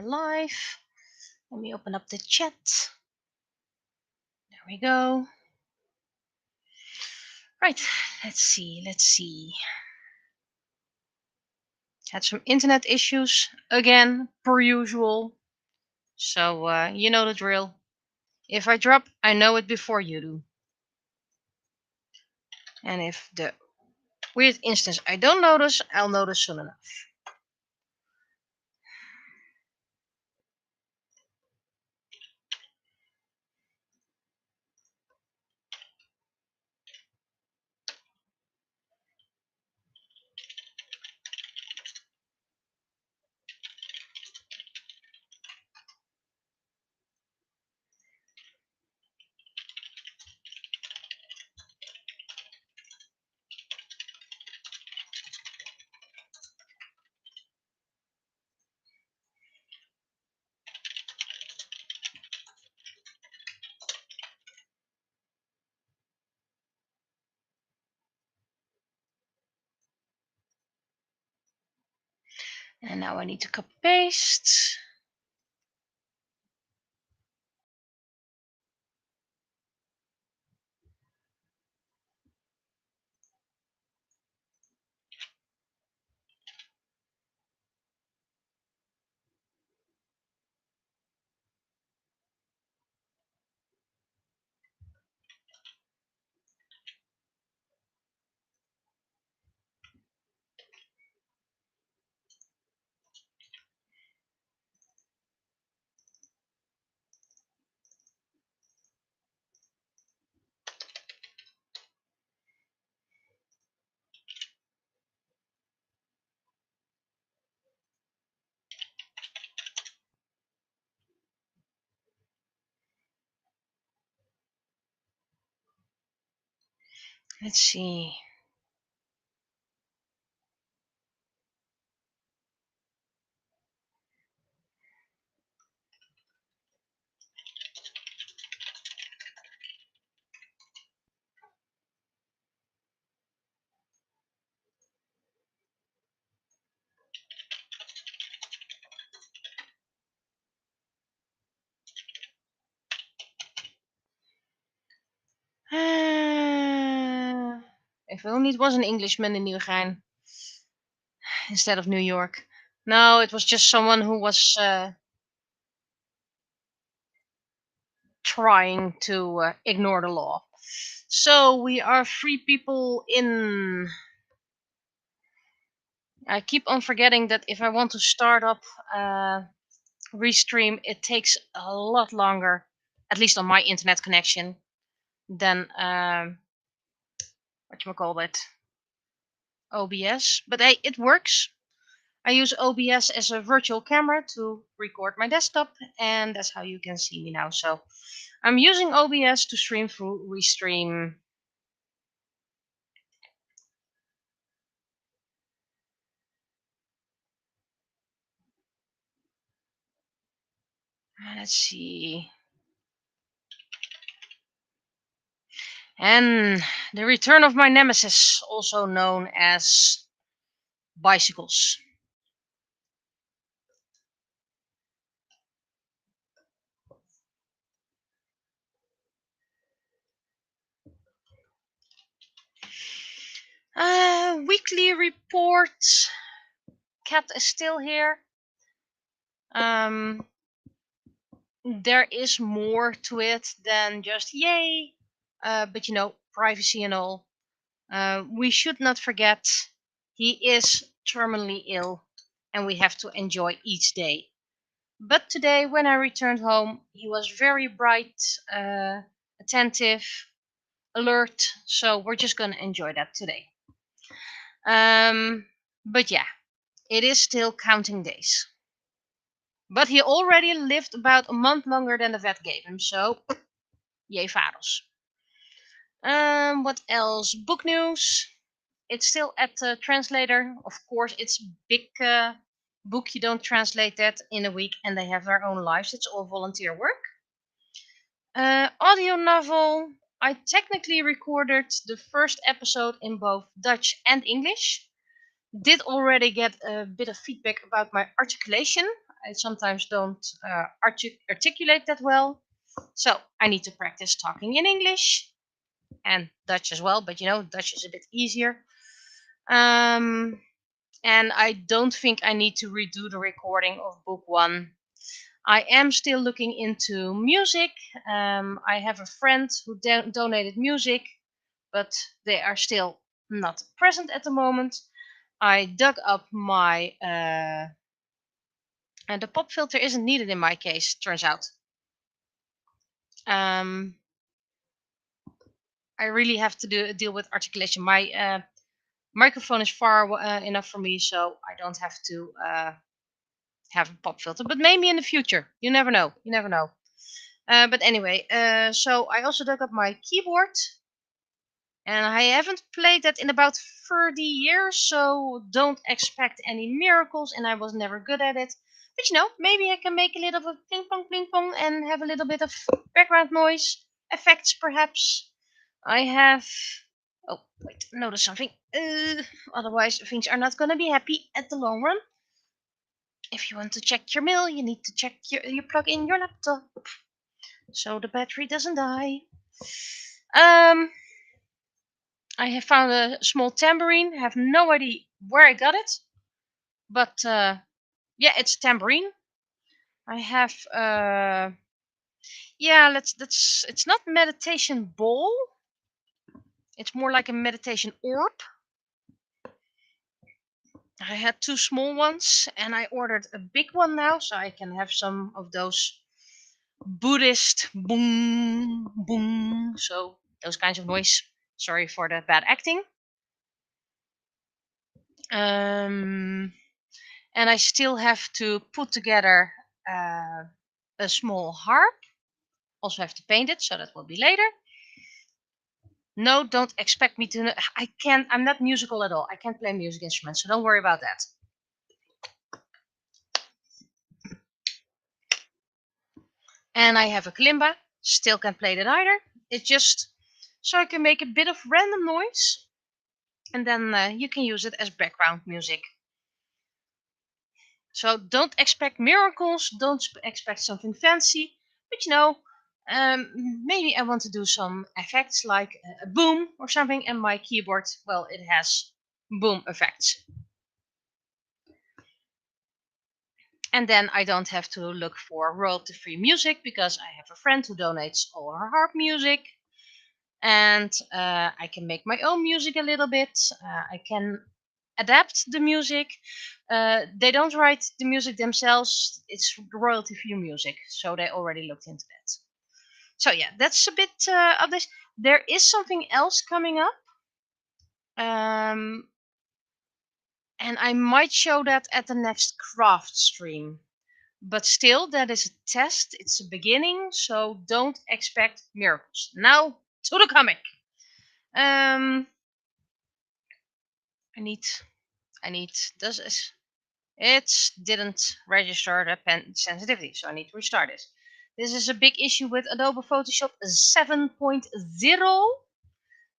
Live. Let me open up the chat. There we go. Right, let's see. Had some internet issues again, per usual. So, you know the drill. If I drop, I know it before you do. And if the weird instance I don't notice, I'll notice soon enough. And now I need to copy paste. Let's see. If only it was an Englishman in Nieuwegein instead of New York. No, it was just someone who was trying to ignore the law. So we are free people in. I keep on forgetting that if I want to start up Restream, it takes a lot longer, at least on my internet connection, than whatchamacallit, OBS. But hey, it works. I use OBS as a virtual camera to record my desktop, and that's how you can see me now. So I'm using OBS to stream through Restream. Let's see. And the return of my nemesis, also known as bicycles. Weekly report. Cat is still here. There is more to it than just yay. But you know, privacy and all. We should not forget he is terminally ill and we have to enjoy each day. But today, when I returned home, he was very bright, attentive, alert. So we're just gonna enjoy that today. But yeah, it is still counting days. But he already lived about a month longer than the vet gave him, so yay vados. What else? Book news. It's still at the translator. Of course, it's big book. You don't translate that in a week, and they have their own lives. It's all volunteer work. Audio novel. I technically recorded the first episode in both Dutch and English. Did already get a bit of feedback about my articulation. I sometimes don't articulate that well. So I need to practice talking in English and Dutch as well. But Dutch is a bit easier. Um, and I don't think I need to redo the recording of book one. I am still looking into music. I have a friend who donated music, but they are still not present at the moment. I dug up my and the pop filter isn't needed in my case, turns out. I really have to deal with articulation. My microphone is far enough for me, so I don't have to have a pop filter. But maybe in the future, you never know. You never know. But anyway, so I also dug up my keyboard, and I haven't played that in about 30 years, so don't expect any miracles. And I was never good at it. But maybe I can make a little bit of ping pong, and have a little bit of background noise effects, perhaps. I have. Oh, wait, notice something. Otherwise, things are not going to be happy at the long run. If you want to check your mail, you need to check you plug in your laptop so the battery doesn't die. I have found a small tambourine. I have no idea where I got it, but yeah, it's a tambourine. I have yeah, let's it's not meditation bowl. It's more like a meditation orb. I had two small ones, and I ordered a big one now, so I can have some of those Buddhist boom boom. So those kinds of noise. Sorry for the bad acting. And I still have to put together a small harp. Also have to paint it, so that will be later. No, don't expect me to. I can't. I'm not musical at all. I can't play music instruments, so don't worry about that. And I have a kalimba. Still can't play that either. It's just so I can make a bit of random noise, and then you can use it as background music. So don't expect miracles. Don't expect something fancy. But maybe I want to do some effects like a boom or something. And my keyboard, well, it has boom effects. And then I don't have to look for royalty-free music because I have a friend who donates all her harp music. And I can make my own music a little bit. I can adapt the music. They don't write the music themselves. It's royalty-free music, so they already looked into that. So yeah, that's a bit of this. There is something else coming up, and I might show that at the next craft stream. But still, that is a test. It's a beginning, so don't expect miracles. Now to the comic. I need this. It didn't register the pen sensitivity, so I need to restart it. This is a big issue with Adobe Photoshop 7.0.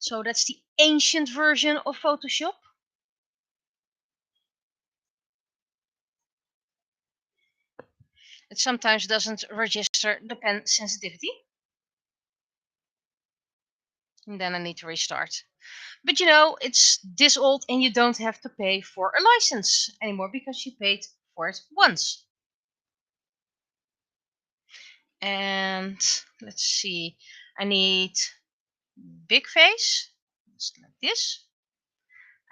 So that's the ancient version of Photoshop. It sometimes doesn't register the pen sensitivity. And then I need to restart. But it's this old, and you don't have to pay for a license anymore because you paid for it once. And let's see, I need big face, just like this.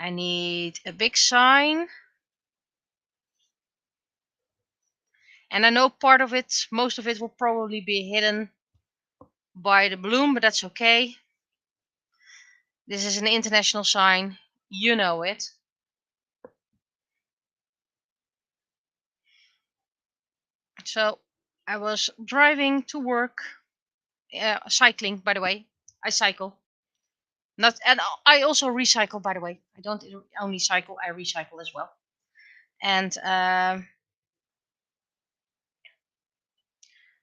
I need a big sign. And I know part of it, most of it will probably be hidden by the balloon, but that's okay. This is an international sign. You know it. So I was driving to work, cycling, by the way. I cycle. Not, and I also recycle, by the way. I don't only cycle, I recycle as well. And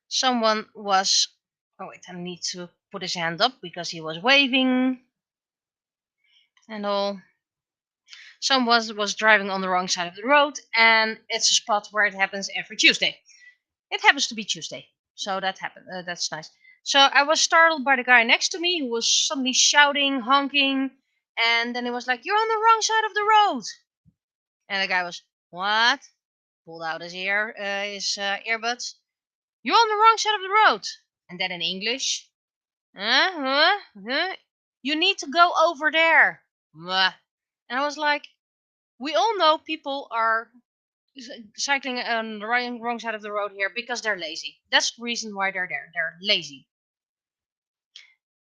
someone was. Oh wait, I need to put his hand up because he was waving and all. someone was driving on the wrong side of the road, and it's a spot where it happens every Tuesday. It happens to be Tuesday, so that happened. That's nice. So I was startled by the guy next to me who was suddenly shouting, honking, and then he was like, "You're on the wrong side of the road." And the guy was, "What?" Pulled out his earbuds. "You're on the wrong side of the road." And then in English, huh? You need to go over there. Mwah. And I was like, we all know people are cycling on the wrong side of the road here because they're lazy. That's the reason why they're there. They're lazy.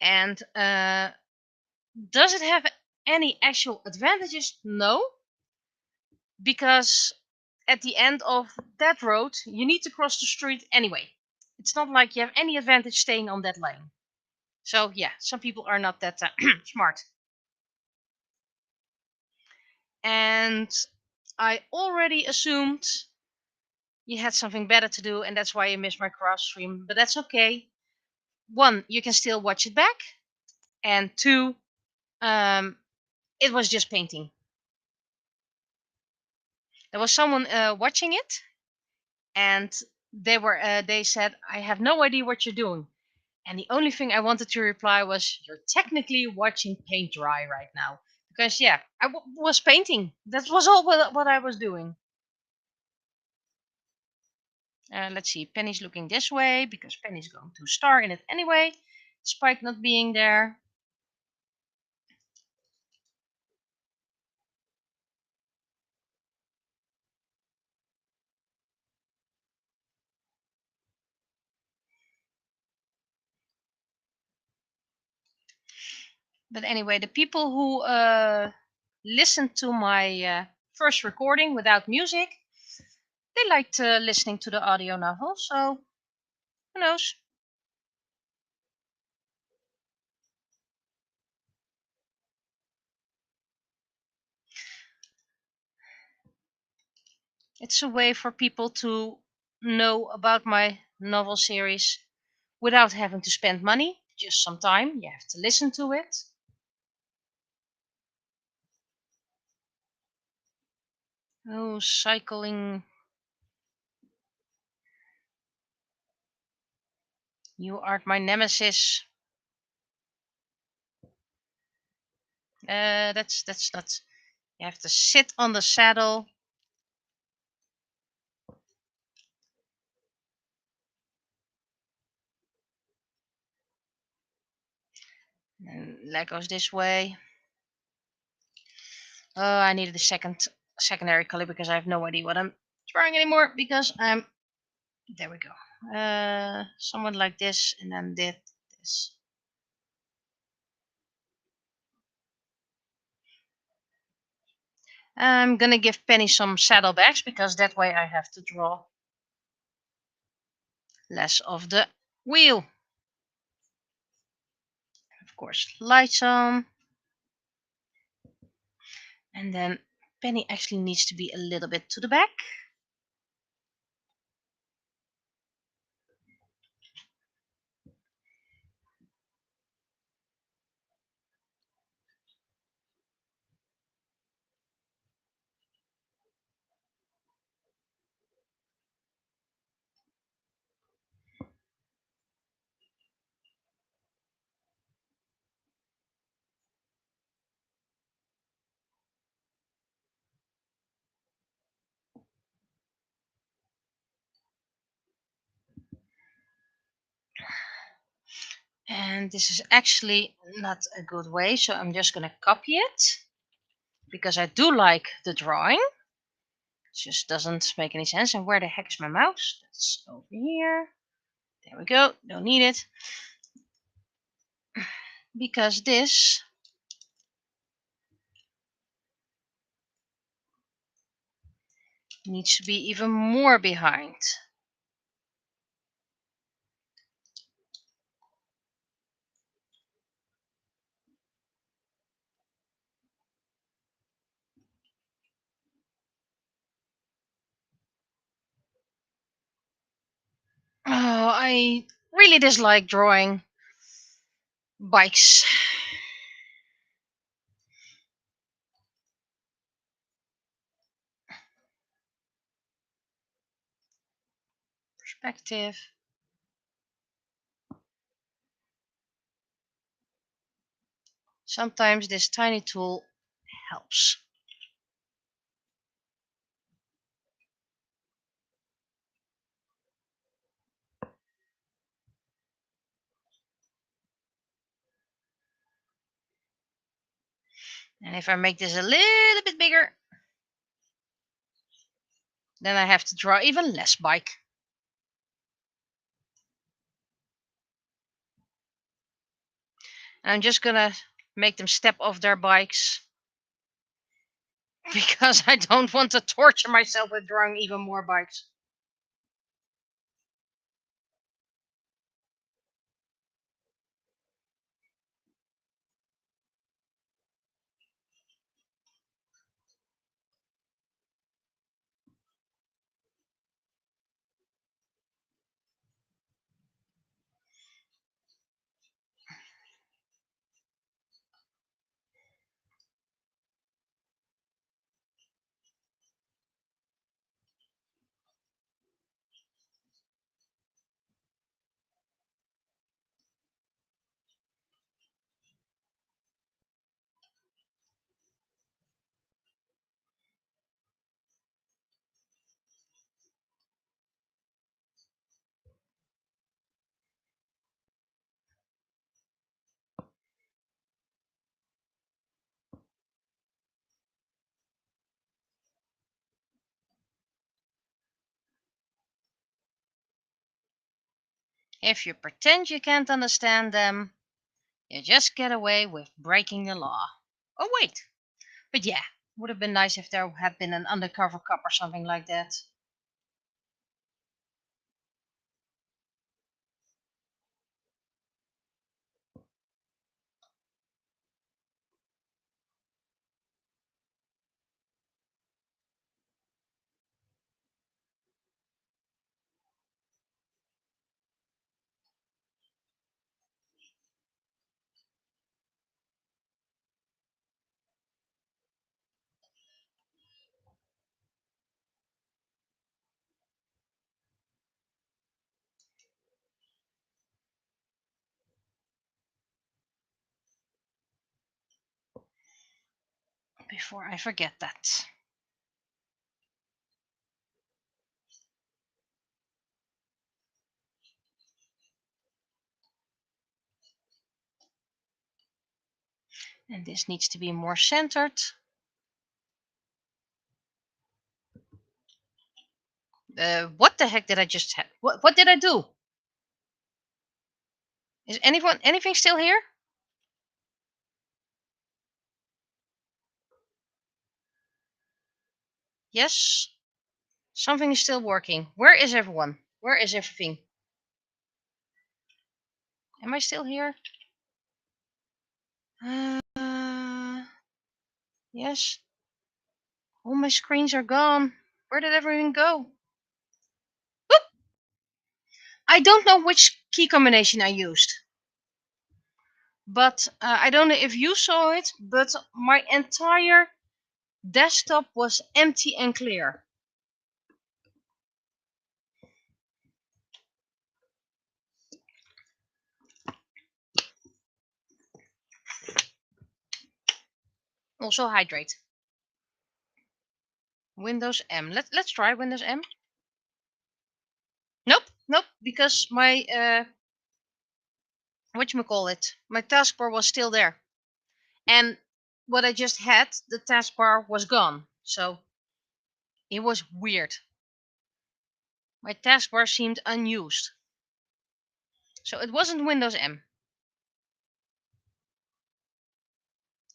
And does it have any actual advantages? No, because at the end of that road, you need to cross the street anyway. It's not like you have any advantage staying on that lane. So yeah, some people are not that smart. And I already assumed you had something better to do, and that's why you missed my cross stream. But that's okay. One, you can still watch it back, and two, um, it was just painting. There was someone watching it, and they said, "I have no idea what you're doing." And the only thing I wanted to reply was, "You're technically watching paint dry right now." Because, yeah, was painting. That was all what I was doing. Let's see. Penny's looking this way because Penny's going to star in it anyway. Spike not being there. But anyway, the people who listened to my first recording without music, they liked listening to the audio novel. So, who knows? It's a way for people to know about my novel series without having to spend money, just some time. You have to listen to it. Oh, cycling. You are my nemesis. That's not. You have to sit on the saddle. And that goes this way. Oh, I needed a secondary color because I have no idea what I'm drawing anymore because I'm. There we go. Someone like this, and then did this. I'm gonna give Penny some saddlebags because that way I have to draw less of the wheel. Of course, lights on. And then Penny actually needs to be a little bit to the back. And this is actually not a good way, so I'm just gonna copy it because I do like the drawing. It just doesn't make any sense. And where the heck is my mouse? That's over here. There we go. Don't need it. Because this needs to be even more behind. Oh, I really dislike drawing bikes. perspective. Sometimes this tiny tool helps. And if I make this a little bit bigger, then I have to draw even less bike. And I'm just gonna make them step off their bikes because I don't want to torture myself with drawing even more bikes. If you pretend you can't understand them, you just get away with breaking the law. Oh, wait. But yeah, would have been nice if there had been an undercover cop or something like that. Before I forget that. And this needs to be more centered. What the heck did I just have? What did I do? Is anything still here? Yes. Something is still working. Where is everyone? Where is everything? Am I still here? Yes. All my screens are gone. Where did everything go? Oop! I don't know which key combination I used. But I don't know if you saw it, but my entire desktop was empty and clear. Also hydrate. Windows M. Let's try Windows M. Nope, because my whatchamacallit, my taskbar was still there. And what I just had, the taskbar was gone. So it was weird. My taskbar seemed unused. So it wasn't Windows M.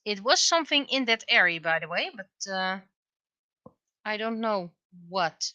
It was something in that area, by the way, but I don't know what.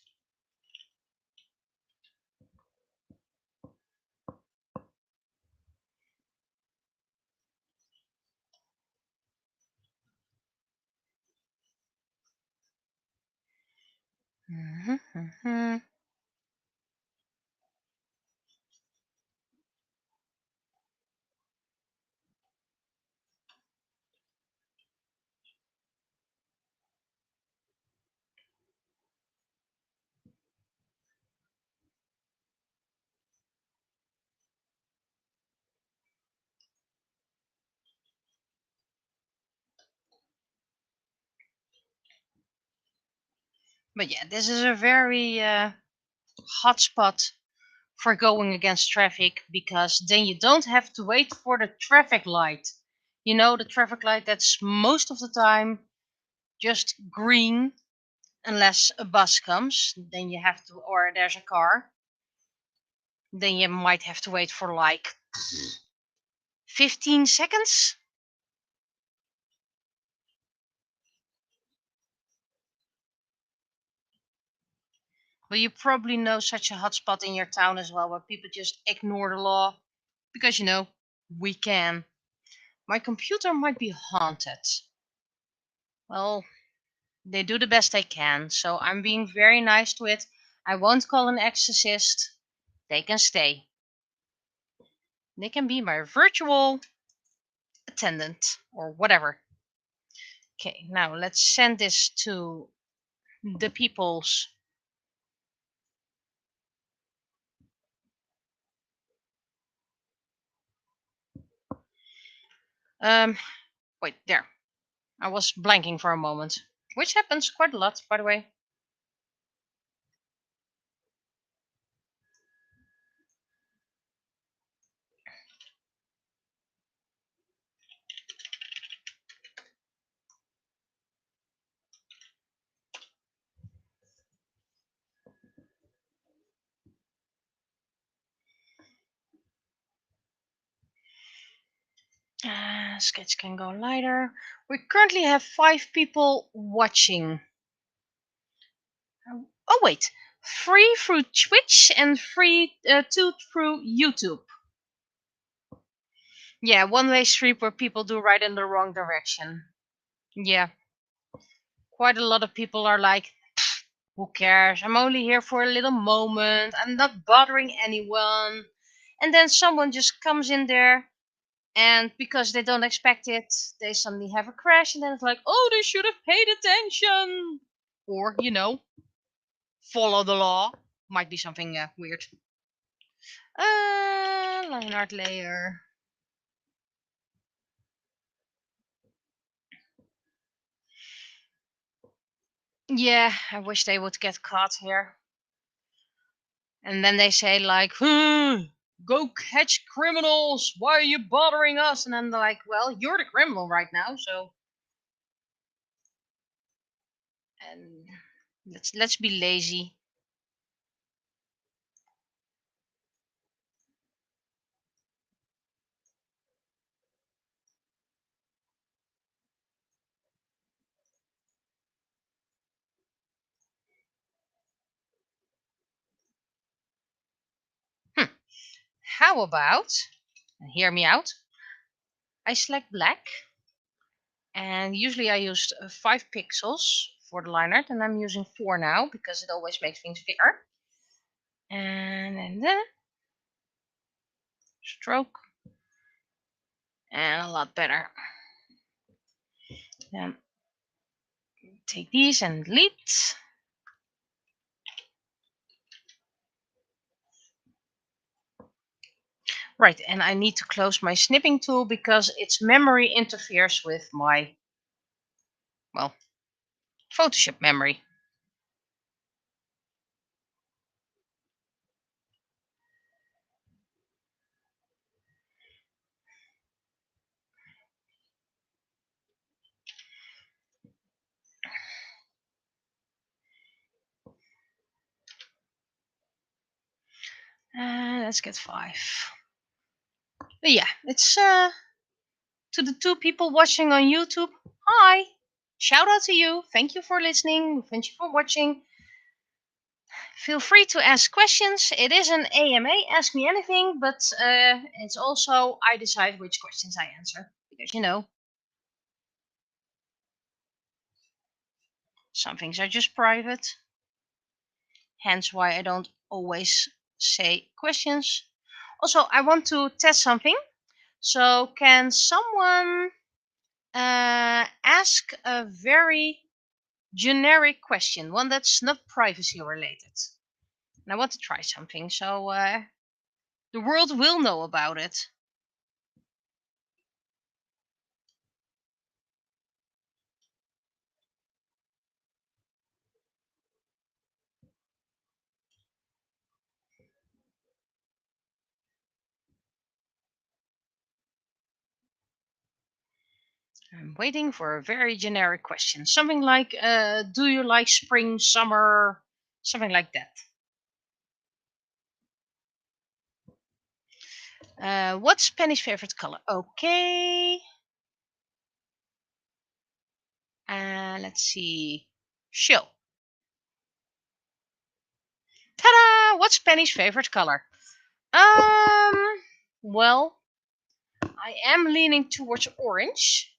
But yeah, this is a very hot spot for going against traffic, because then you don't have to wait for the traffic light. You know, the traffic light that's most of the time just green, unless a bus comes, then you have to, or there's a car, then you might have to wait for like 15 seconds. But you probably know such a hotspot in your town as well, where people just ignore the law because, we can. My computer might be haunted. Well, they do the best they can, so I'm being very nice to it. I won't call an exorcist. They can stay. They can be my virtual attendant or whatever. Okay, now let's send this to the peoples. Um, wait, there. I was blanking for a moment, which happens quite a lot, by the way. Sketch can go lighter. We currently have 5 people watching. Oh wait, 3 through Twitch and 2 through YouTube. Yeah, one-way street where people do right in the wrong direction. Yeah, quite a lot of people are like, who cares? I'm only here for a little moment. I'm not bothering anyone. And then someone just comes in there, and because they don't expect it, they suddenly have a crash, and then it's like, oh, they should have paid attention. Or, follow the law. Might be something weird. Line art layer. Yeah, I wish they would get caught here. And then they say like, go catch criminals. Why are you bothering us? And then they're like, well, you're the criminal right now, so. And let's be lazy. Hmm. How about, hear me out, I select black, and usually I used 5 pixels for the line art, and I'm using 4 now because it always makes things bigger. And then stroke, and a lot better. Then take these and delete. Right, and I need to close my snipping tool because its memory interferes with my, well, Photoshop memory. Let's get 5. But yeah, it's to the 2 people watching on YouTube. Hi, shout out to you. Thank you for listening. Thank you for watching. Feel free to ask questions. It is an AMA, ask me anything, but it's also I decide which questions I answer because some things are just private. Hence why I don't always say questions. Also, I want to test something. So, can someone ask a very generic question, one that's not privacy related? And I want to try something, so the world will know about it. I'm waiting for a very generic question. Something like, do you like spring, summer? Something like that. What's Penny's favorite color? Okay. Let's see. Show. Ta-da! What's Penny's favorite color? Well, I am leaning towards orange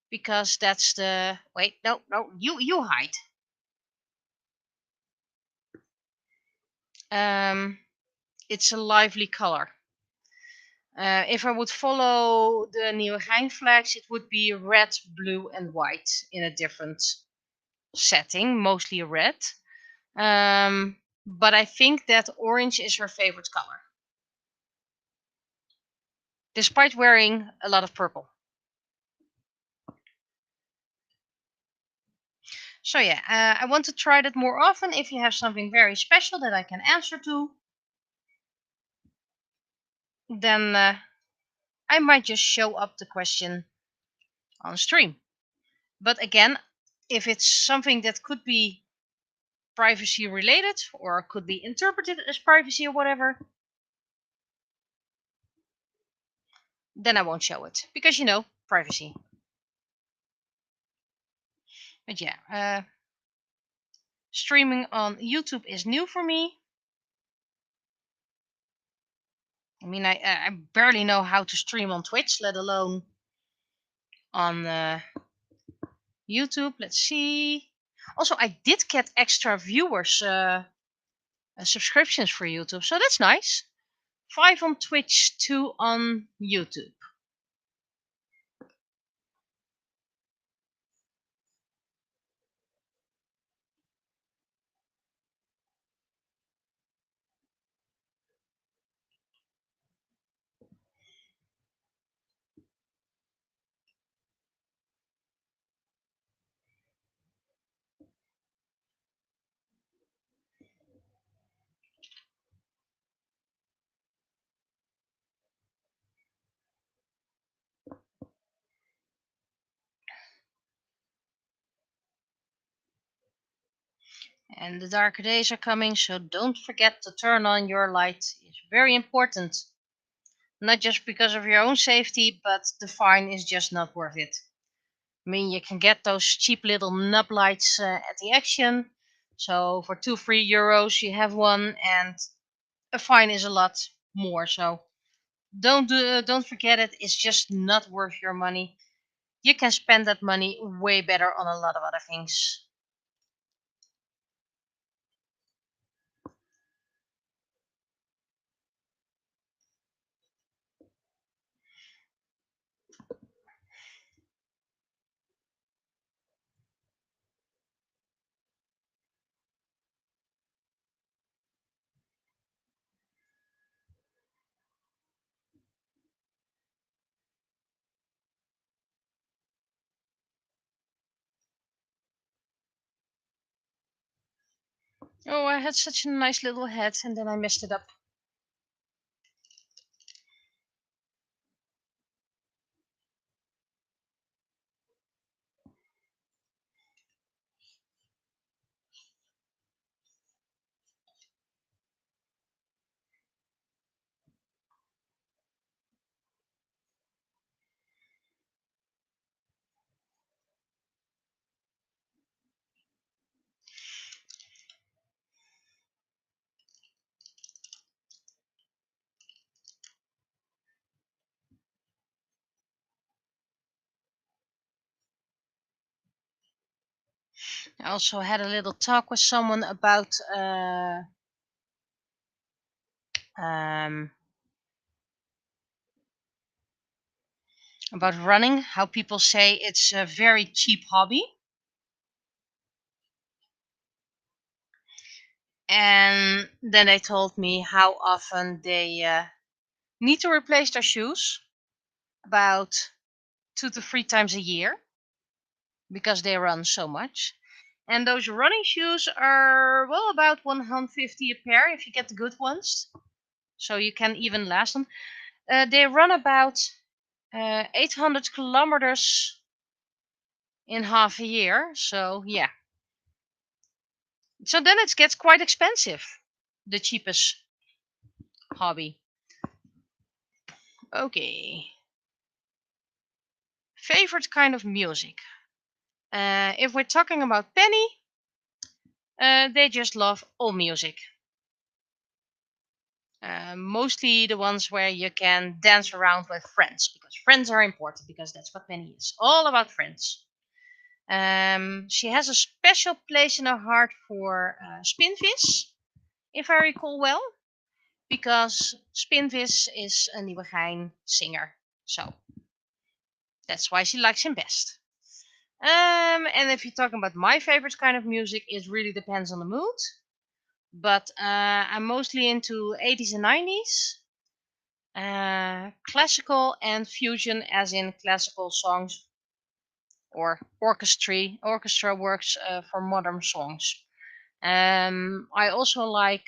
because that's the. Wait, no, you hide. It's a lively color. If I would follow the Nieuwegein flags, it would be red, blue, and white in a different setting, mostly red. But I think that orange is her favorite color, despite wearing a lot of purple. So yeah, I want to try that more often. If you have something very special that I can answer to, then I might just show up the question on stream. But again, if it's something that could be privacy related or could be interpreted as privacy or whatever, then I won't show it because privacy. But yeah, streaming on YouTube is new for me. I mean, I barely know how to stream on Twitch, let alone on YouTube. Let's see. Also, I did get extra viewers, subscriptions for YouTube, so that's nice. 5 on Twitch, 2 on YouTube. And the darker days are coming, so don't forget to turn on your light. It's very important. Not just because of your own safety, but the fine is just not worth it. I mean, you can get those cheap little nub lights at the Action. So for 2-3 euros you have one, and a fine is a lot more. So don't forget it. It's just not worth your money. You can spend that money way better on a lot of other things. Oh, I had such a nice little head and then I messed it up. I also had a little talk with someone um, about running. How people say it's a very cheap hobby, and then they told me how often they need to replace their shoes, about 2 to 3 times a year, because they run so much. And those running shoes are, well, about 150 a pair if you get the good ones. So you can even last them. They run about 800 kilometers in half a year. So yeah. So then it gets quite expensive. The cheapest hobby. Okay. Favorite kind of music. If we're talking about Penny, they just love all music. Mostly the ones where you can dance around with friends, because friends are important, because that's what Penny is. All about friends. She has a special place in her heart for Spinvis, if I recall well, because Spinvis is a Nieuwegein singer. So that's why she likes him best. And if you're talking about my favorite kind of music, it really depends on the mood. But I'm mostly into 80s and 90s, classical and fusion, as in classical songs or orchestra works for modern songs. I also like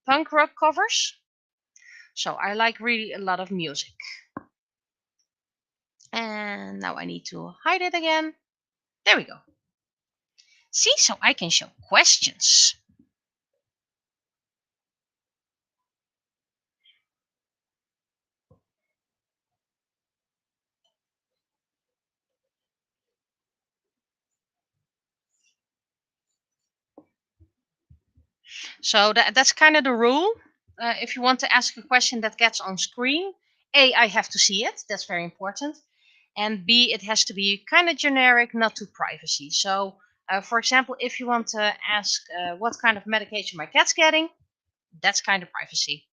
punk rock covers, so I like really a lot of music. And now I need to hide it again. There we go. See, so I can show questions. So that's kind of the rule. If you want to ask a question that gets on screen, A, I have to see it. That's very important. And B, it has to be kind of generic, not too privacy. So, for example, if you want to ask what kind of medication my cat's getting, that's kind of privacy.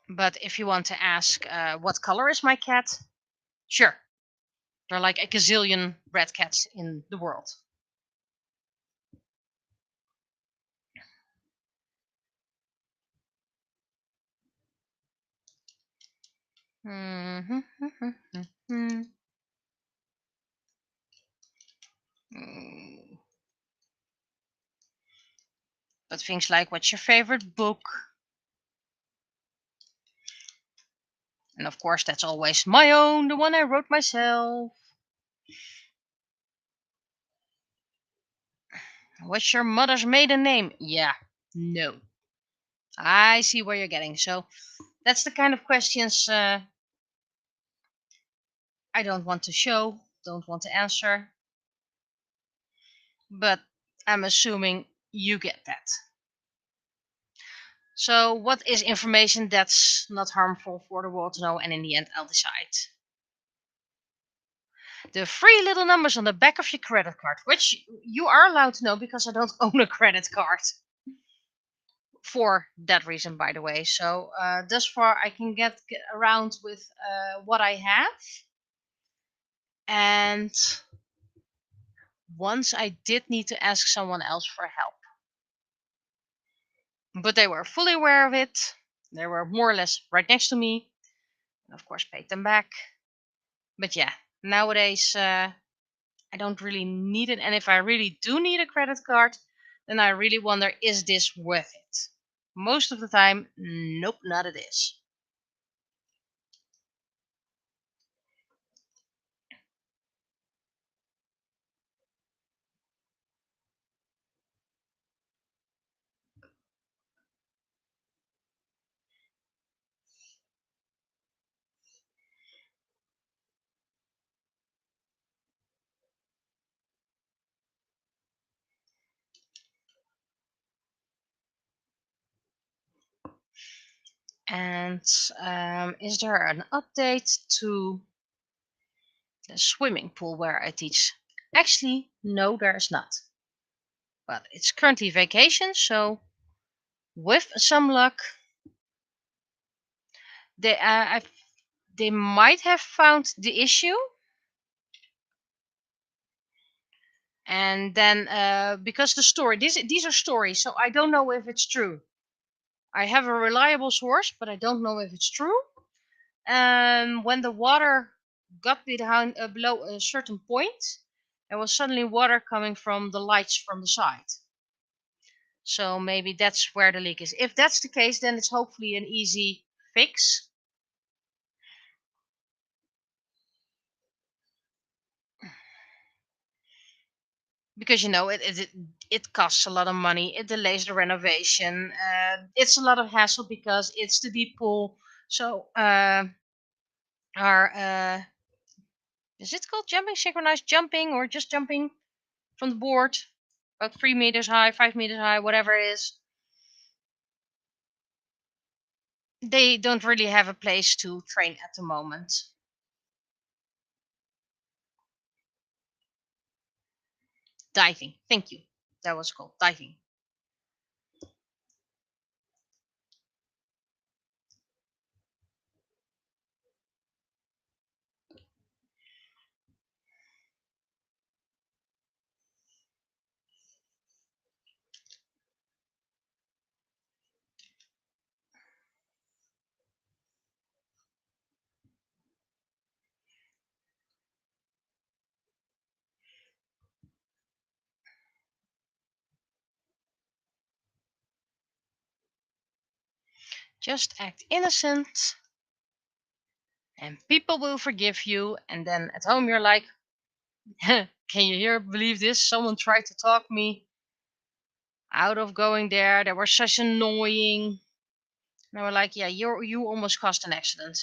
But if you want to ask what color is my cat, sure. There are like a gazillion red cats in the world. Mhm. Mm. But things like, what's your favorite book? And of course, that's always my own, the one I wrote myself. What's your mother's maiden name? Yeah, no. I see where you're getting. So that's the kind of questions I don't want to show, don't want to answer. But I'm assuming you get that. So, what is information that's not harmful for the world to know? And in the end, I'll decide. The three little numbers on the back of your credit card, which you are allowed to know because I don't own a credit card. For that reason, by the way. So, thus far, I can get around with what I have. And once I did need to ask someone else for help. But they were fully aware of it. They were more or less right next to me. And of course, paid them back. But yeah, nowadays, I don't really need it. And if I really do need a credit card, then I really wonder, is this worth it? Most of the time, nope, not it is. And is there an update to the swimming pool where I teach? Actually, no, there is not. But it's currently vacation, so with some luck, they might have found the issue. And then because the story, these are stories, so I don't know if it's true. I have a reliable source, but I don't know if it's true. When the water got below a certain point, there was suddenly water coming from the lights from the side. So maybe that's where the leak is. If that's the case, then it's hopefully an easy fix. Because it costs a lot of money. It delays the renovation. It's a lot of hassle because it's the deep pool. So our is it called jumping, synchronized jumping, or just jumping from the board, about 3 meters high, 5 meters high, whatever it is. They don't really have a place to train at the moment. Diving, thank you. That was called diving. Just act innocent and people will forgive you. And then at home you're like, can you believe this? Someone tried to talk me out of going there. They were such annoying. And they were like, yeah, you almost caused an accident.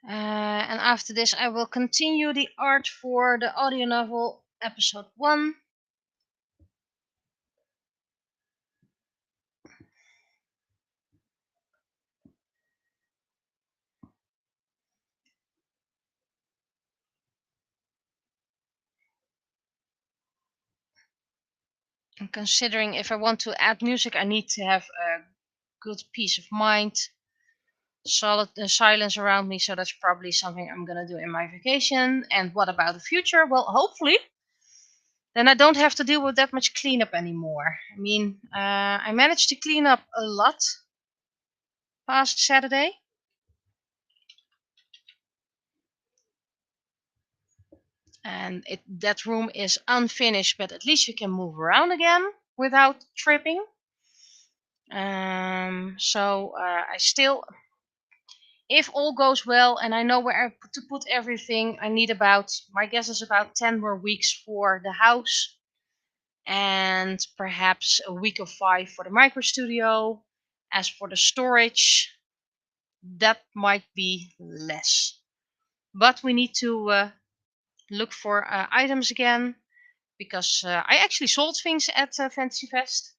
And after this, I will continue the art for the audio novel episode 1. And considering if I want to add music, I need to have a good peace of mind, solid silence around me. So that's probably something I'm gonna do in my vacation. And what about the future? Well, hopefully, then I don't have to deal with that much cleanup anymore. I mean, I managed to clean up a lot past Saturday. And that room is unfinished, but at least you can move around again without tripping. I still, if all goes well and I know where to put everything, I need my guess is about 10 more weeks for the house and perhaps a week of 5 for the micro studio. As for the storage, that might be less. But we need to look for items again because I actually sold things at Fantasy Fest.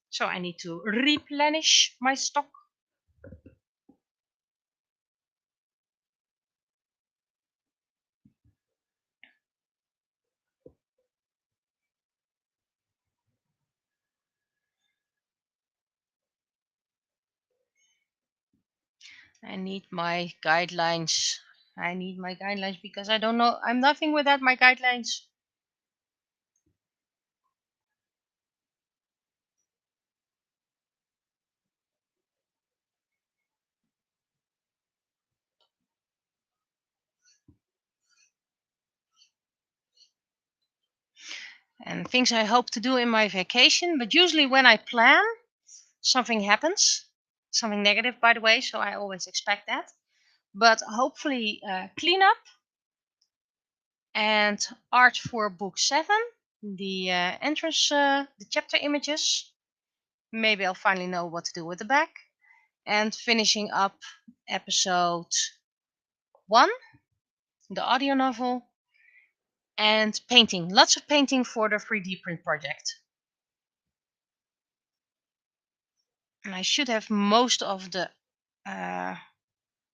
So I need to replenish my stock. I need my guidelines. I need my guidelines because I don't know. I'm nothing without my guidelines. And things I hope to do in my vacation. But usually when I plan, something happens. Something negative, by the way. So I always expect that. But hopefully clean up and art for book 7. The the chapter images. Maybe I'll finally know what to do with the back. And finishing up episode 1, the audio novel. And painting. Lots of painting for the 3D print project. And I should have most of the uh,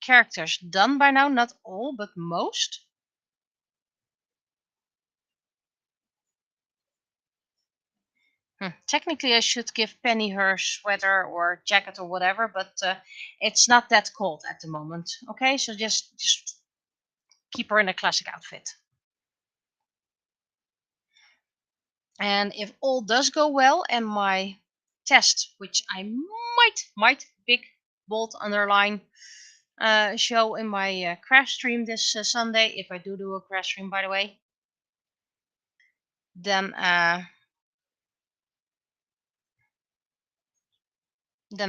characters done by now. Not all, but most. Technically, I should give Penny her sweater or jacket or whatever, but it's not that cold at the moment. Okay, so just keep her in a classic outfit. And if all does go well, and my test, which I might big bold underline show in my craft stream this Sunday, if I do a craft stream, by the way, then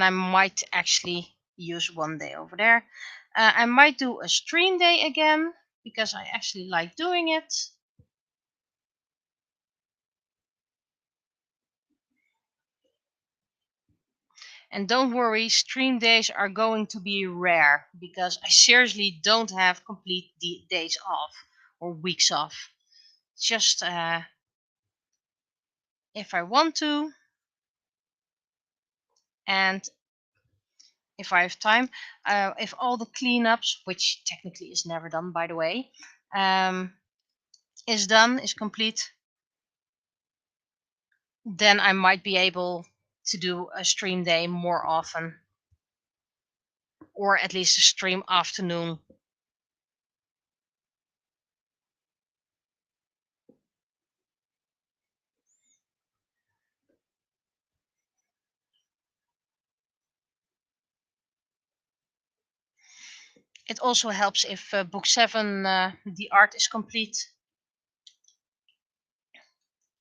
I might actually use one day over there. I might do a stream day again because I actually like doing it. And don't worry, stream days are going to be rare because I seriously don't have complete days off or weeks off. Just if I want to and if I have time, if all the cleanups, which technically is never done by the way, is done, is complete, then I might be able to do a stream day more often, or at least a stream afternoon. It also helps if book 7 the art is complete.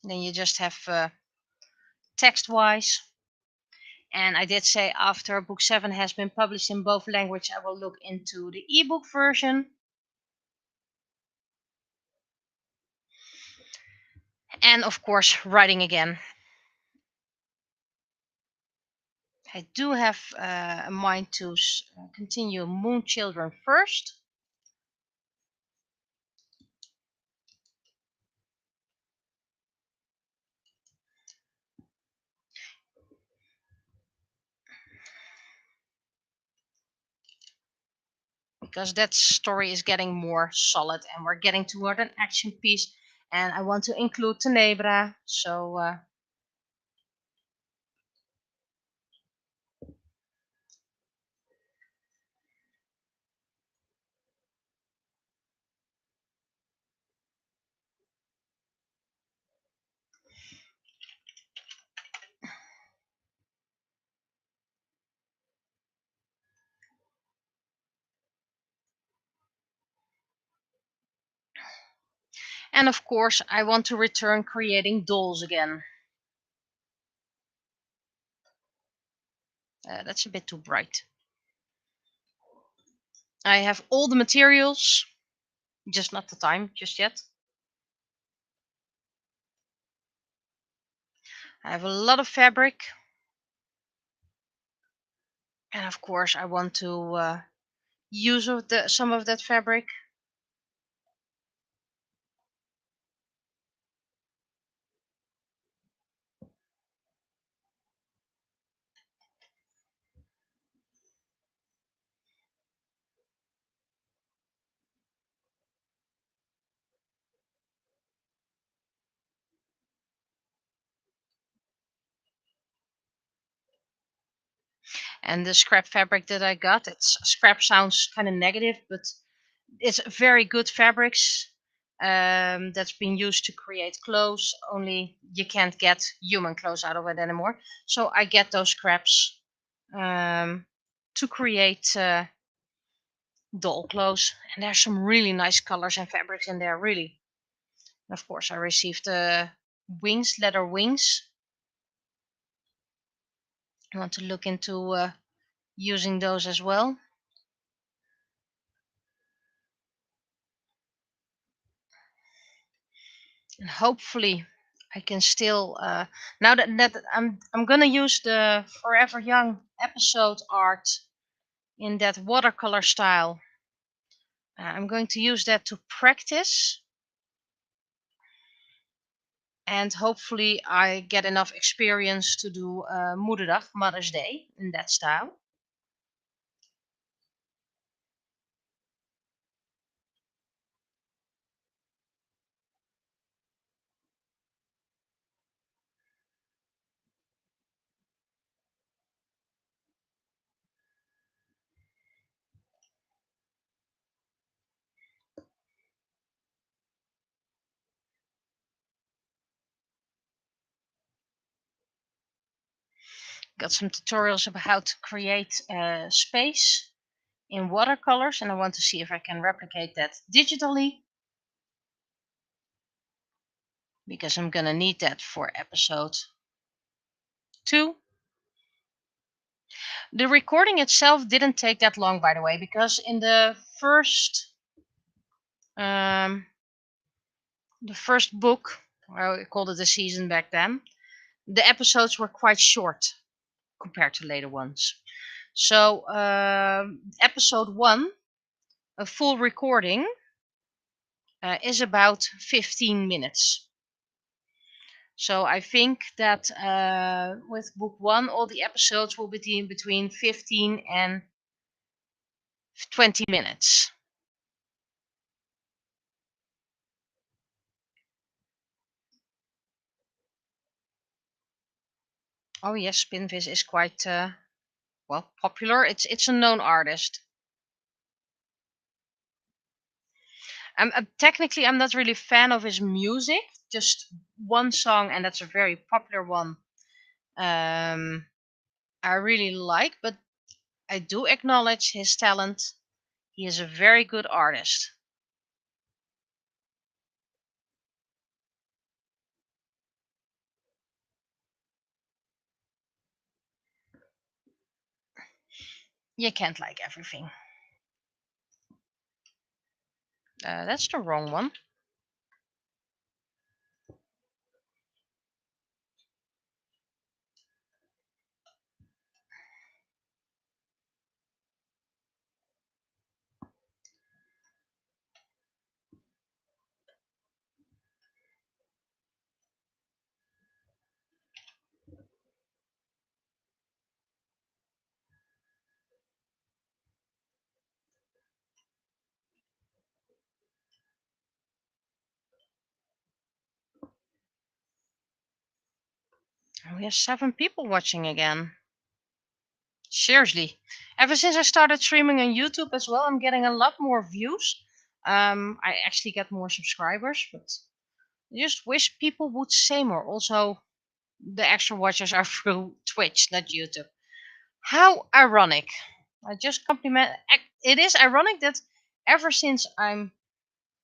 Then you just have text wise. And I did say after book 7 has been published in both languages, I will look into the ebook version. And of course, writing again. I do have a mind to continue Moon Children first. Because that story is getting more solid and we're getting toward an action piece. And I want to include Tenebra. So and of course, I want to return creating dolls again. That's a bit too bright. I have all the materials, just not the time just yet. I have a lot of fabric. And of course, I want to use some of that fabric. And the scrap fabric that I got, it's scrap sounds kind of negative, but it's very good fabrics that's been used to create clothes. Only you can't get human clothes out of it anymore. So I get those scraps to create doll clothes. And there's some really nice colors and fabrics in there, really. And of course, I received wings, leather wings. I want to look into using those as well. And hopefully I can still now that I'm gonna use the Forever Young episode art in that watercolor style. I'm going to use that to practice And hopefully I get enough experience to do Moederdag, Mother's Day, in that style. Got some tutorials about how to create space in watercolors, and I want to see if I can replicate that digitally, because I'm gonna need that for episode 2. The recording itself didn't take that long, by the way, because in um, the first book, I called it a season back then, the episodes were quite short compared to later ones. So episode 1, a full recording, is about 15 minutes. So I think that with book 1, all the episodes will be between 15 and 20 minutes. Oh yes, Spinvis is quite well popular. It's a known artist. Technically, I'm not really a fan of his music. Just one song, and that's a very popular one. I really like, but I do acknowledge his talent. He is a very good artist. You can't like everything. That's the wrong one. We have 7 people watching again. Seriously. Ever since I started streaming on YouTube as well, I'm getting a lot more views. I actually get more subscribers, but I just wish people would say more. Also, the extra watchers are through Twitch, not YouTube. How ironic. I just compliment. It is ironic that ever since I'm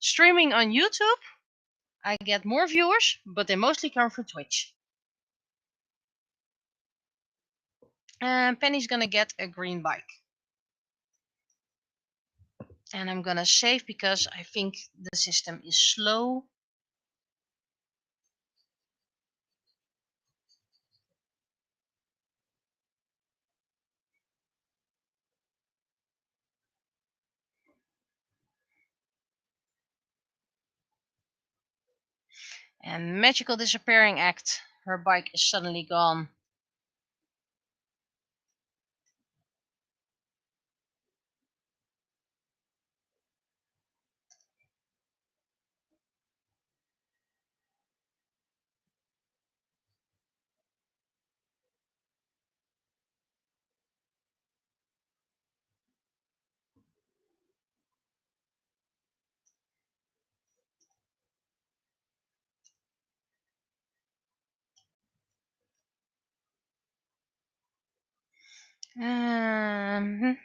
streaming on YouTube, I get more viewers, but they mostly come from Twitch. Penny's gonna get a green bike. And I'm gonna save because I think the system is slow. And magical disappearing act. Her bike is suddenly gone. Um,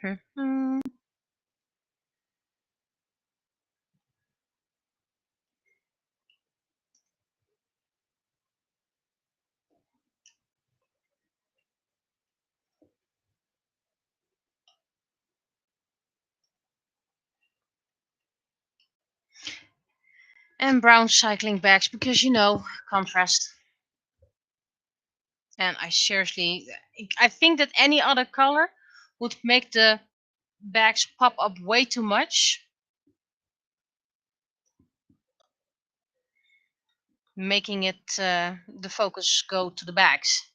and brown cycling bags because contrast. And I think that any other color would make the bags pop up way too much. making it the focus go to the bags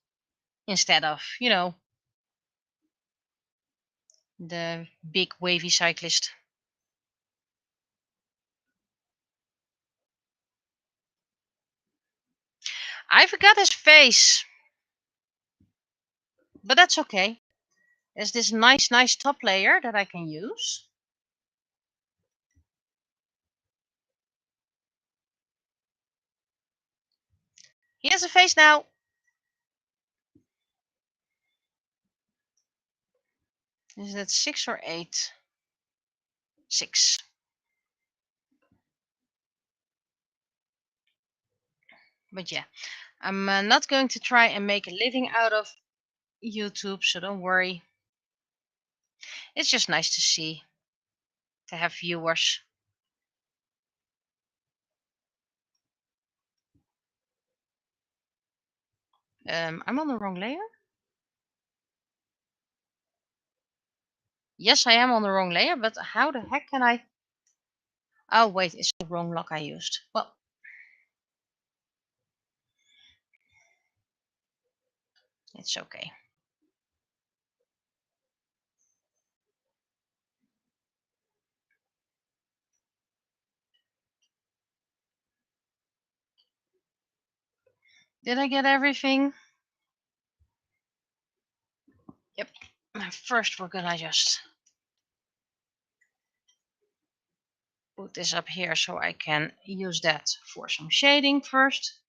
instead of, the big wavy cyclist. I forgot his face, but that's okay. There's this nice top layer that I can use. He has a face now. Is that 6 or 8? 6. But yeah, I'm not going to try and make a living out of YouTube, so don't worry. It's just nice to see, to have viewers. I'm on the wrong layer. Yes, I am on the wrong layer, but how the heck can I? Oh wait, it's the wrong lock I used. Well, it's okay. Did I get everything? Yep. First, we're gonna just put this up here so I can use that for some shading first.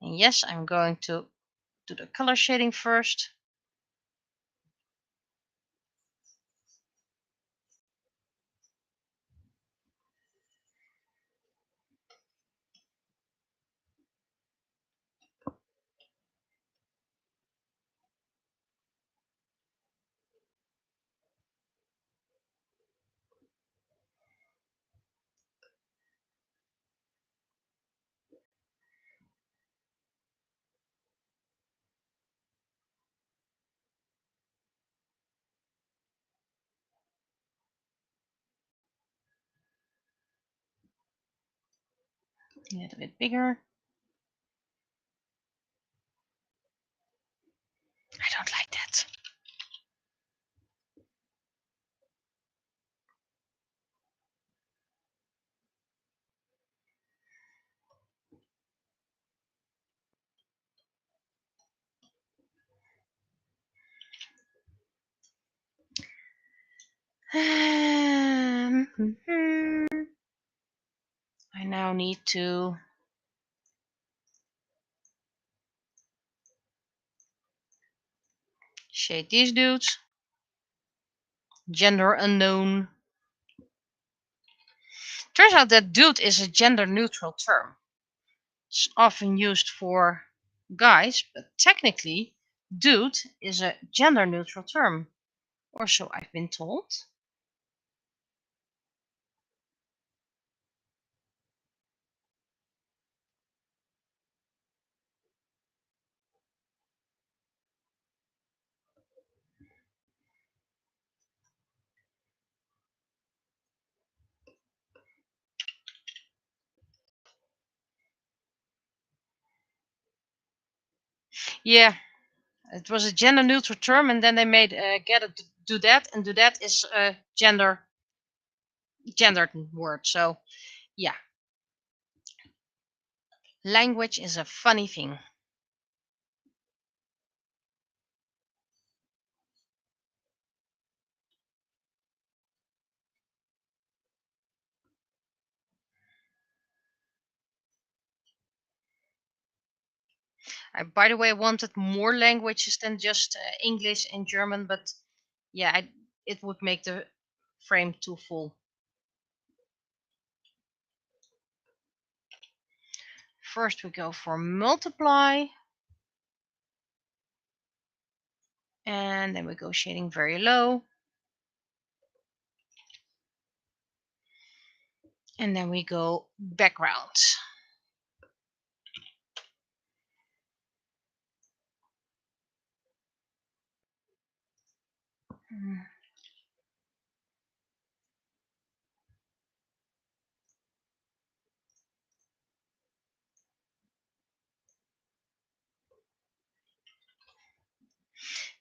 And yes, I'm going to do the color shading first. A little bit bigger. I don't like that. I now need to shade these dudes. Gender unknown. Turns out that dude is a gender neutral term. It's often used for guys, but technically, dude is a gender neutral term. Or so I've been told. Yeah, it was a gender neutral term, and then they made get it do that, and do that is a gendered word. So yeah, language is a funny thing. By the way, I wanted more languages than just English and German, but yeah, it would make the frame too full. First, we go for multiply, and then we go shading very low, and then we go background. Mm.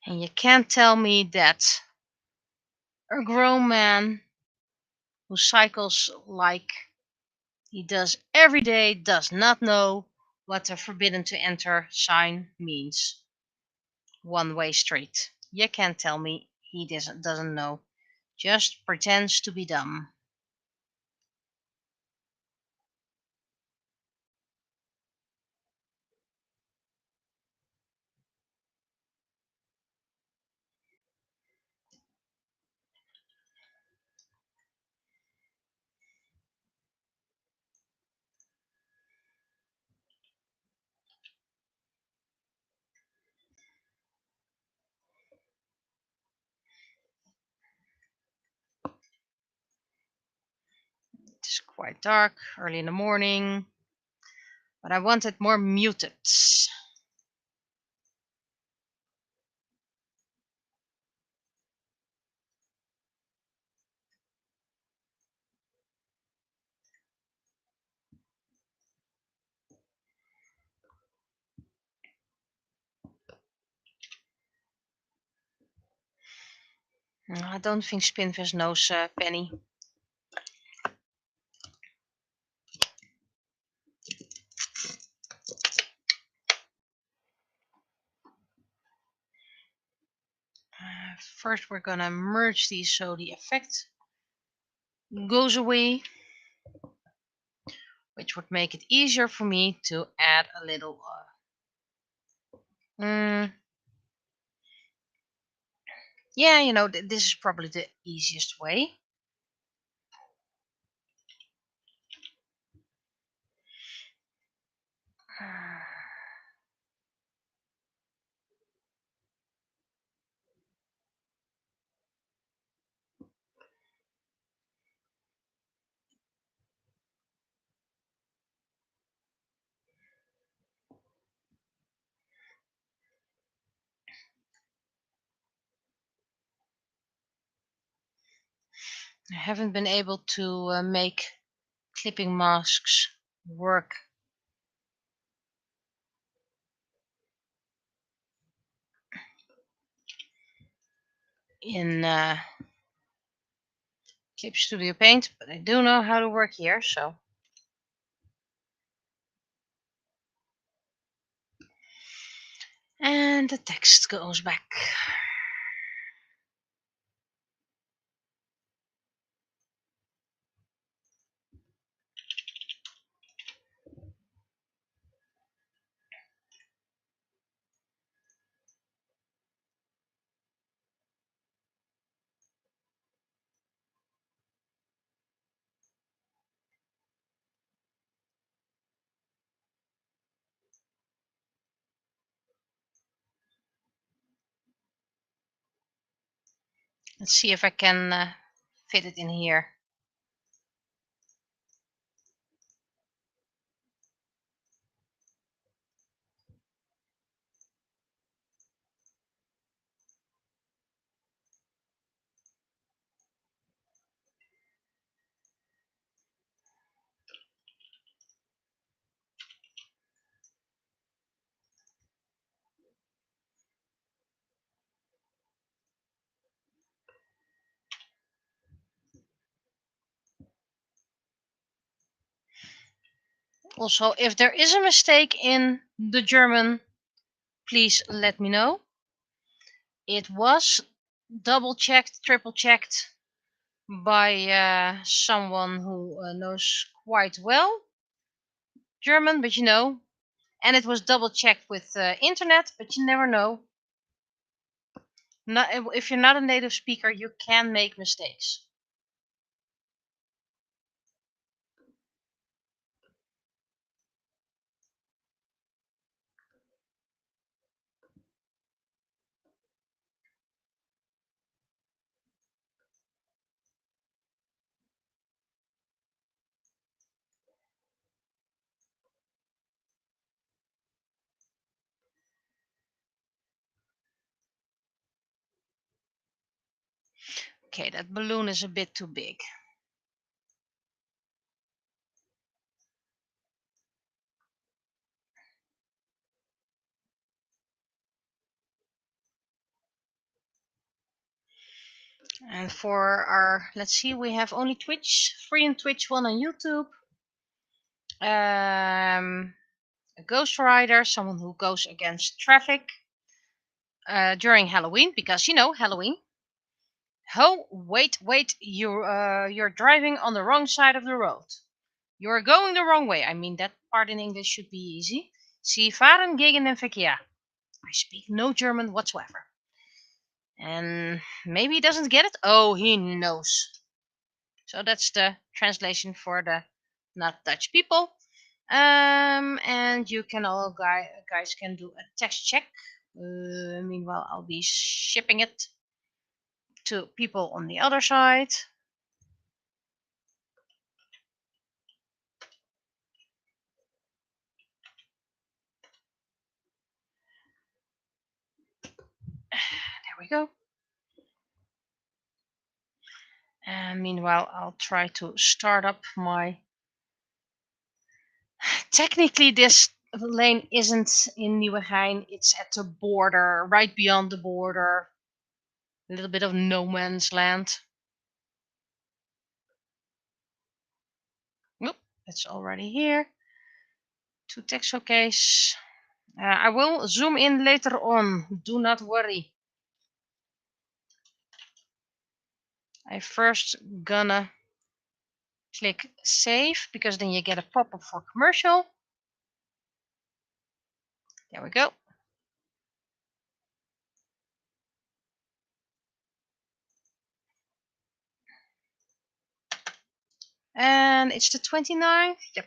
And you can't tell me that a grown man who cycles like he does every day does not know what the forbidden to enter sign means. One way street. You can't tell me he doesn't know. Just pretends to be dumb. It's quite dark, early in the morning, but I want it more muted. I don't think Spinfish knows Penny. First, we're gonna merge these so the effect goes away, which would make it easier for me to add a little. Yeah, this is probably the easiest way. I haven't been able to make clipping masks work in Clip Studio Paint, but I do know how to work here, so. And the text goes back. Let's see if I can fit it in here. Also, if there is a mistake in the German, please let me know. It was double checked, triple checked by someone who knows quite well German, but and it was double checked with internet, but you never know. Not, if you're not a native speaker, you can make mistakes. Okay, that balloon is a bit too big. And for our, let's see, we have only Twitch, free on Twitch, one on YouTube. A Ghost Rider, someone who goes against traffic during Halloween, because Halloween. Oh, wait, you're driving on the wrong side of the road. You're going the wrong way. I mean, that part in English should be easy. Sie fahren gegen den Verkehr. I speak no German whatsoever. And maybe he doesn't get it. Oh, he knows. So that's the translation for the not Dutch people. And you can all guys can do a text check. Meanwhile, I'll be shipping it to people on the other side. There we go. And meanwhile, I'll try to start up my. Technically, this lane isn't in Nieuwegein. It's at the border, right beyond the border. A little bit of no man's land. Oop, it's already here. To text showcase. I will zoom in later on. Do not worry. I first gonna click save because then you get a pop-up for commercial. There we go. And it's the 29th. Yep.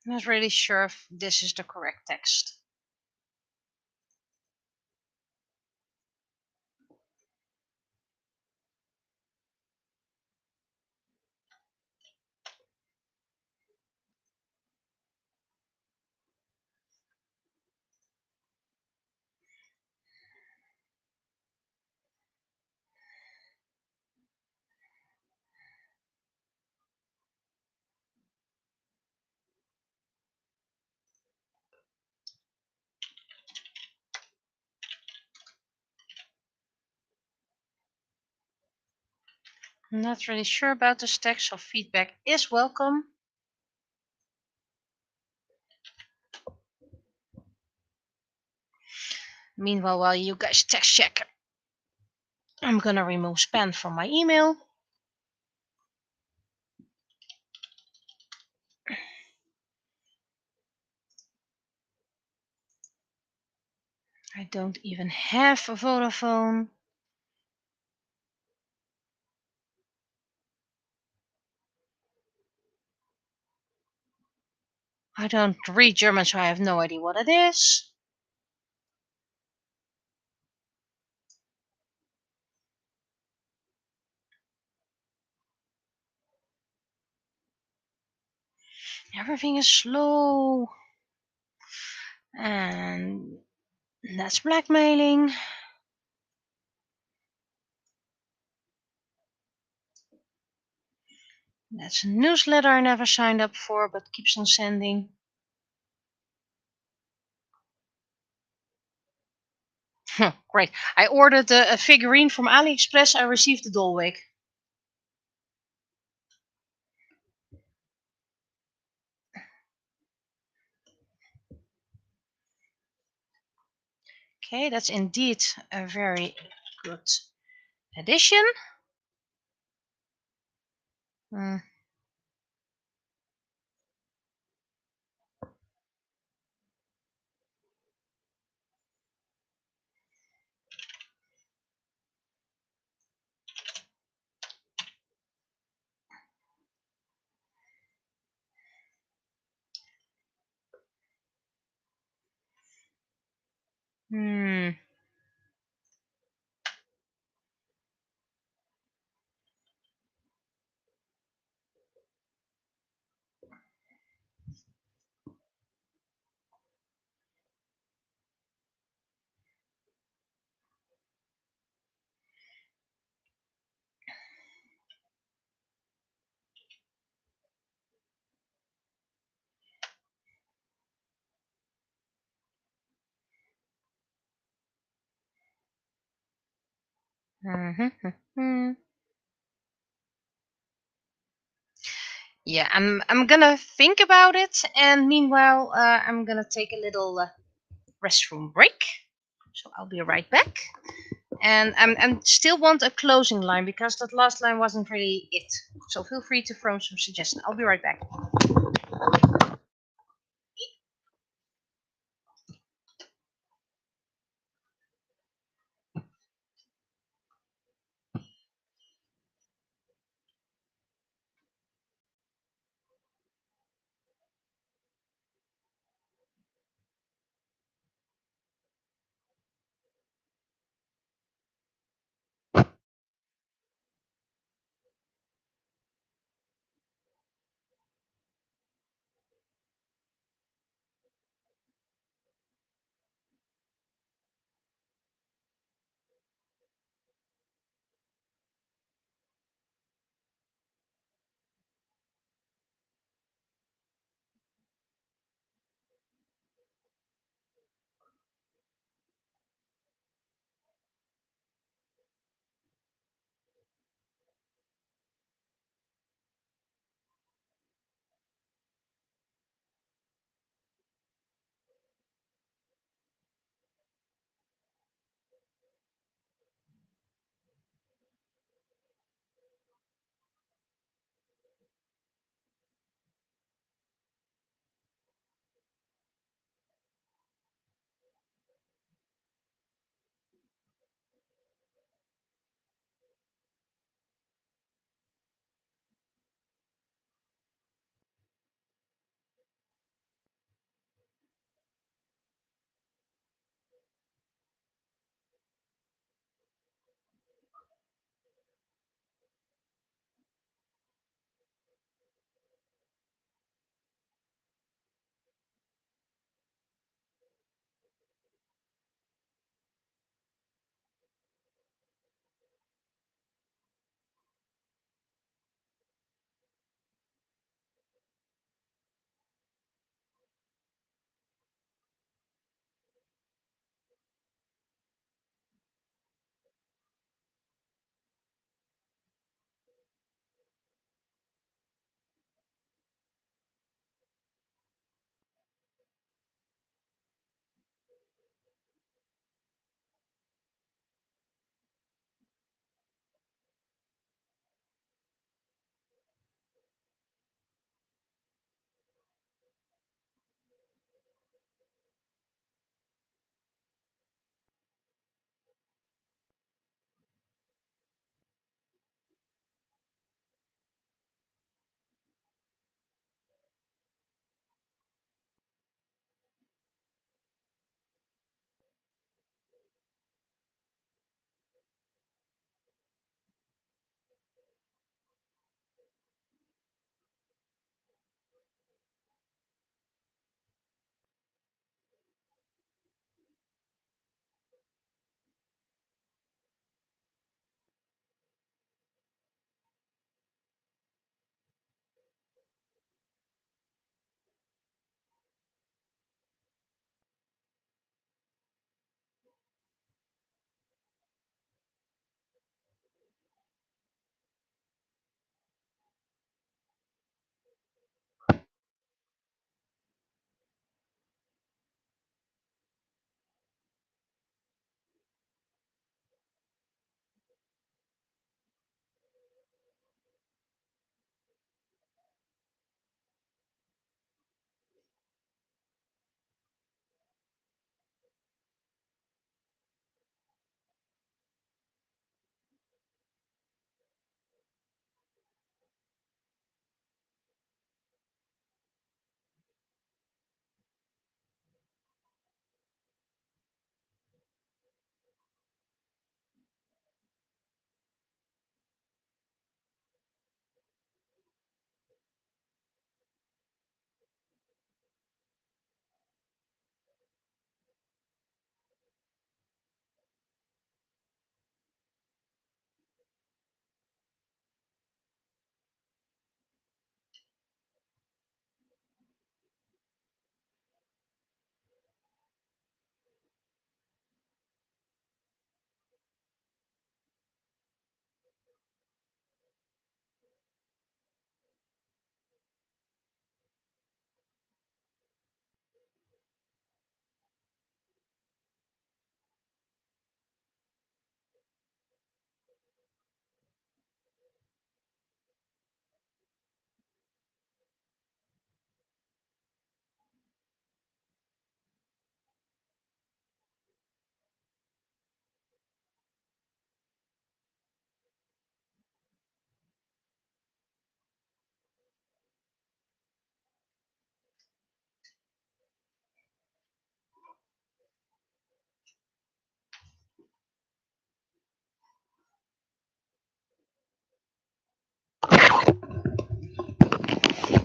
I'm not really sure if this is the correct text. I'm not really sure about this text, so feedback is welcome. Meanwhile, while you guys text check, I'm gonna remove spam from my email. I don't even have a Vodafone. I don't read German, so I have no idea what it is. Everything is slow. And that's blackmailing. That's a newsletter I never signed up for, but keeps on sending. Great. I ordered a figurine from AliExpress. I received the doll wig. Okay, that's indeed a very good addition. Mm. Hmm. Mm-hmm. Yeah, I'm gonna think about it, and meanwhile, I'm gonna take a little restroom break. So I'll be right back. And I'm still want a closing line because that last line wasn't really it. So feel free to throw some suggestions. I'll be right back.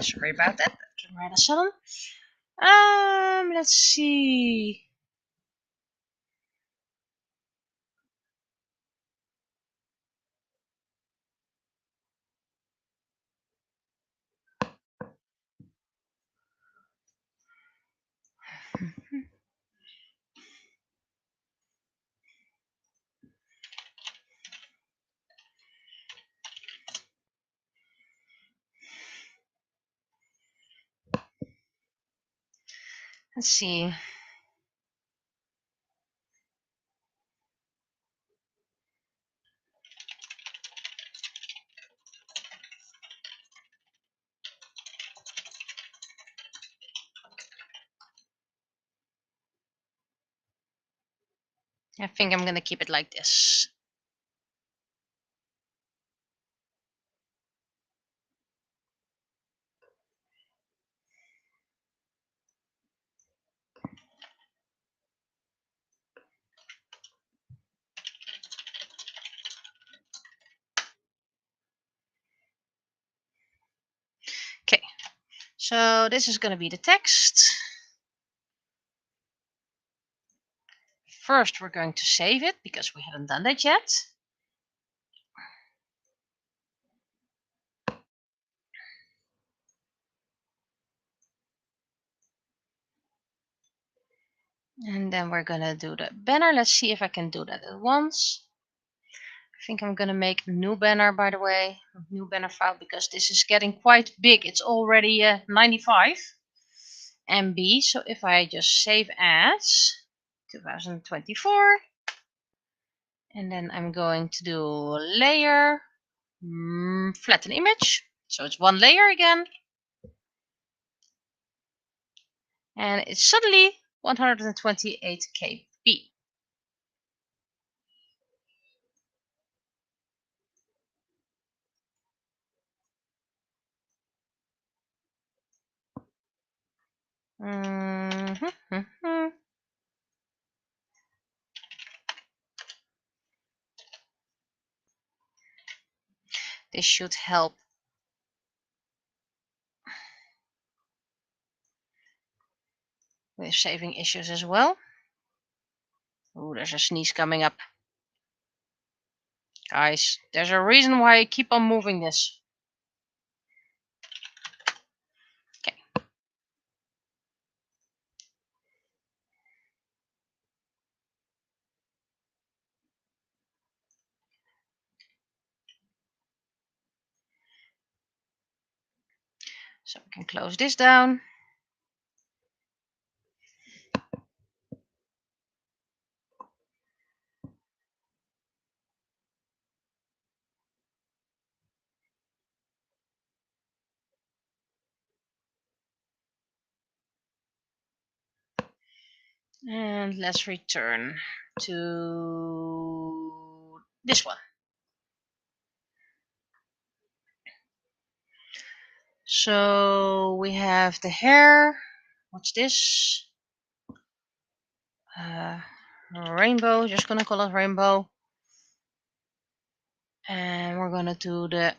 Sorry about that. Right, sudden. Let's see. Let's see. I think I'm gonna keep it like this. Okay, so this is gonna be the text. First, we're going to save it because we haven't done that yet. And then we're gonna do the banner. Let's see if I can do that at once. I think I'm gonna make a new banner, by the way, a new banner file, because this is getting quite big. It's already 95 MB. So if I just save as 2024, and then I'm going to do layer, flatten image. So it's one layer again. And it's suddenly 128 KB. This should help with saving issues as well. Oh, there's a sneeze coming up. Guys, there's a reason why I keep on moving this. Okay. So we can close this down. And let's return to this one. So we have the hair. What's this? Rainbow. Just gonna call it rainbow. And we're gonna do the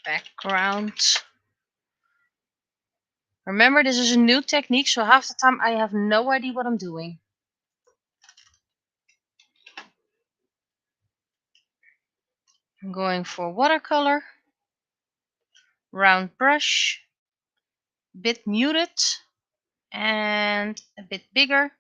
background. Remember, this is a new technique, so half the time I have no idea what I'm doing. I'm going for watercolor, round brush, bit muted, and a bit bigger.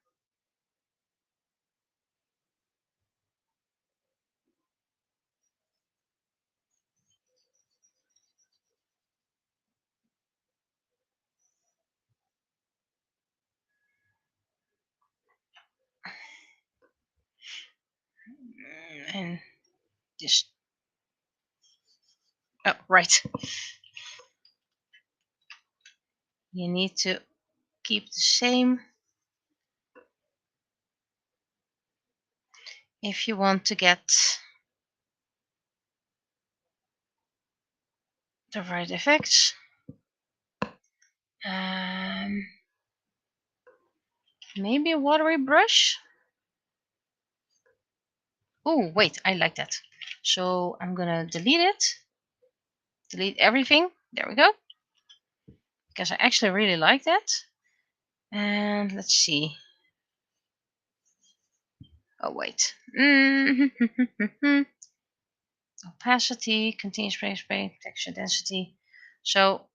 And just, oh, right. You need to keep the same if you want to get the right effects. Maybe a watery brush. Oh, wait, I like that. So I'm gonna delete it. delete everything. There we go. Because I actually really like that. And let's see. Oh, wait. Opacity, continuous space, texture density. So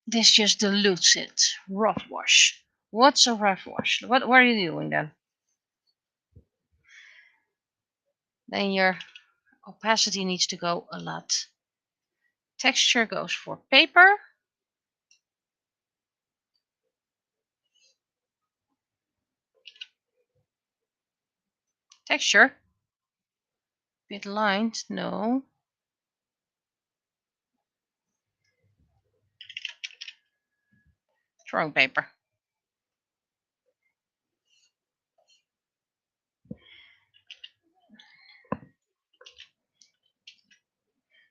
this just dilutes it. Rough wash. What's a rough wash? What are you doing then? Then your opacity needs to go a lot. Texture goes for paper. Texture. Bit lined. No. Drawing paper.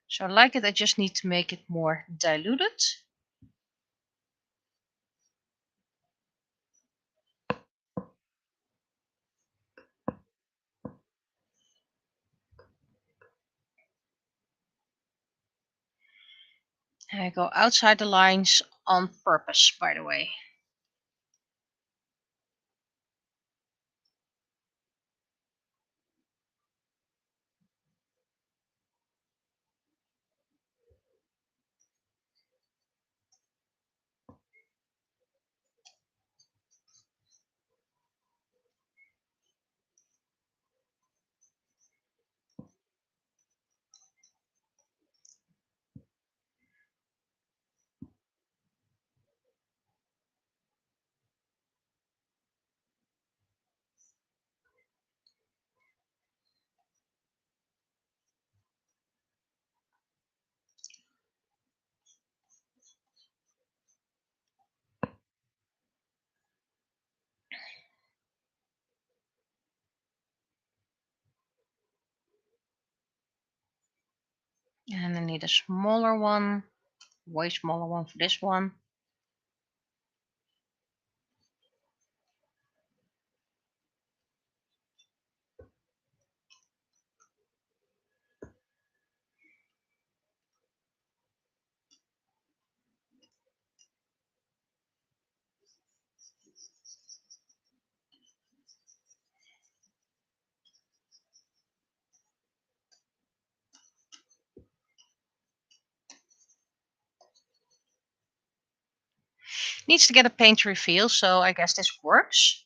So I like it. I just need to make it more diluted. And I go outside the lines on purpose, by the way. And I need a smaller one. Way smaller one for this one. Needs to get a paint reveal, so I guess this works.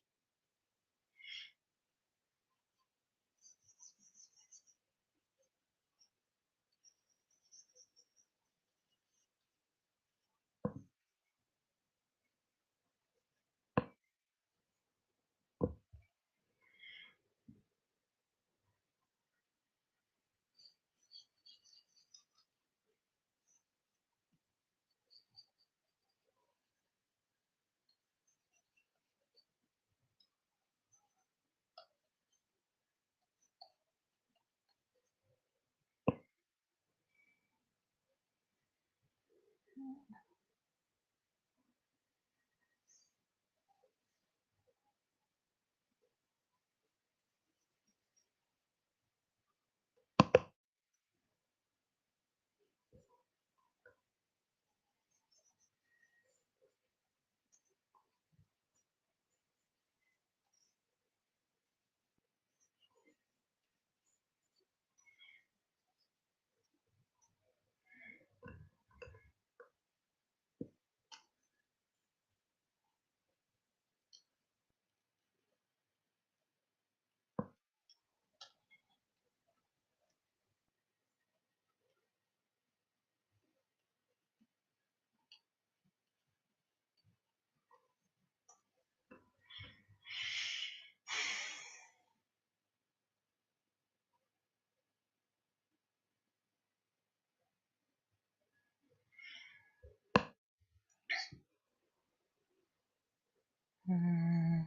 Hmm.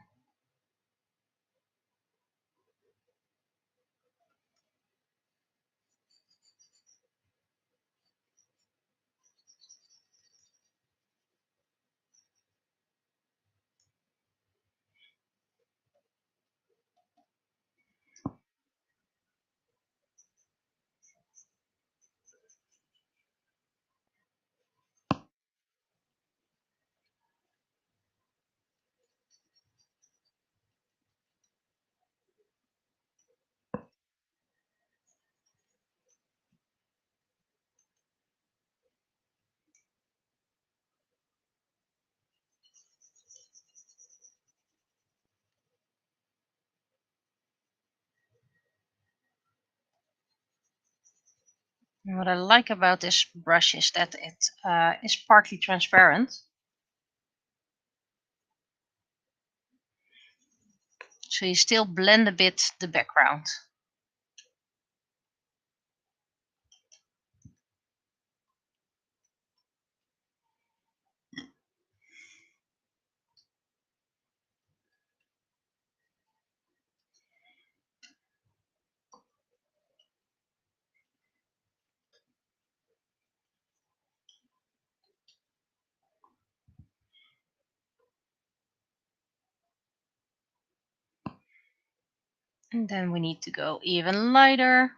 And what I like about this brush is that it is partly transparent. So you still blend a bit the background. And then we need to go even lighter.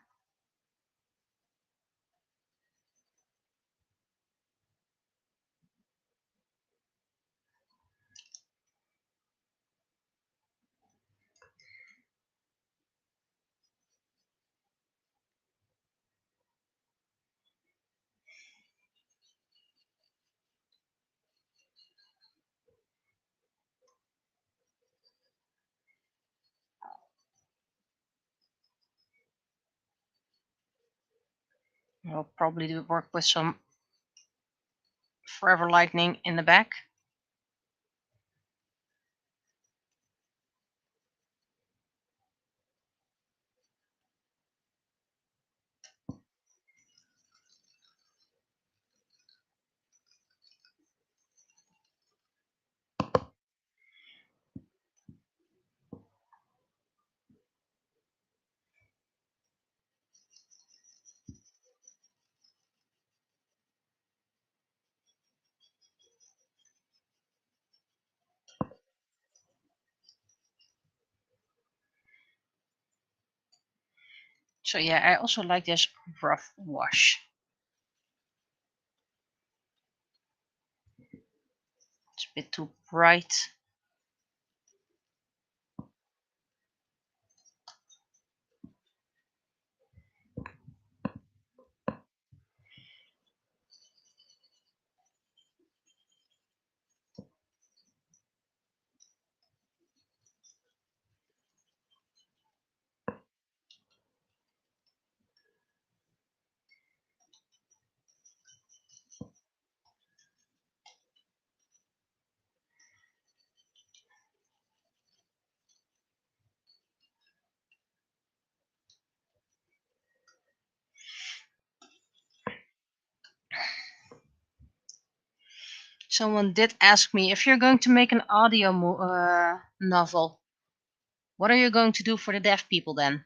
We'll probably do work with some forever lightning in the back. So yeah, I also like this rough wash. It's a bit too bright. Someone did ask me, if you're going to make an audio novel, what are you going to do for the deaf people then?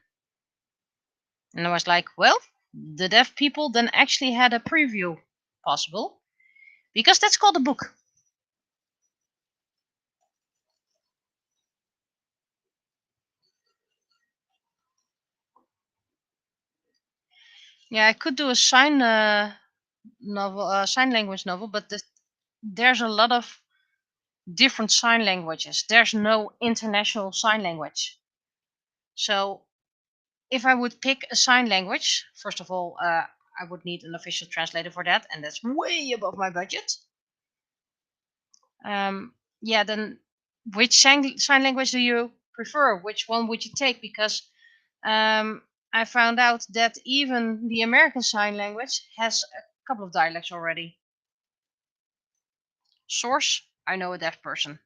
And I was like, well, the deaf people then actually had a preview possible, because that's called a book. Yeah, I could do a sign novel, sign language novel, but there's a lot of different sign languages. There's no international sign language. So if I would pick a sign language, first of all, I would need an official translator for that, and that's way above my budget. Yeah, then which sign language do you prefer? Which one would you take? Because I found out that even the American Sign Language has a couple of dialects already. Source, I know a deaf person.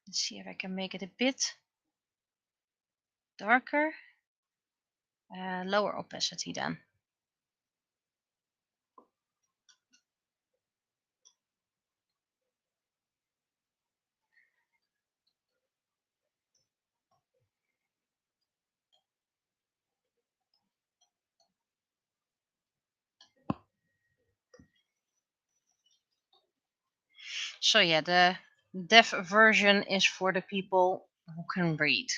Let's see if I can make it a bit darker. Lower opacity then. So yeah, the deaf version is for the people who can read.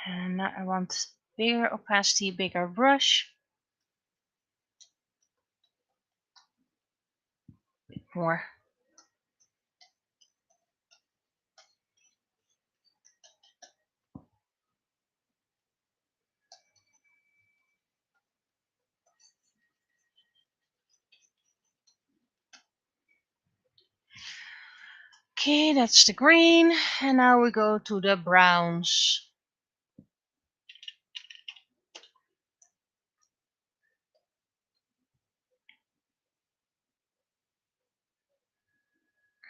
And now I want bigger opacity, bigger brush. More. Okay, that's the green. And now we go to the browns.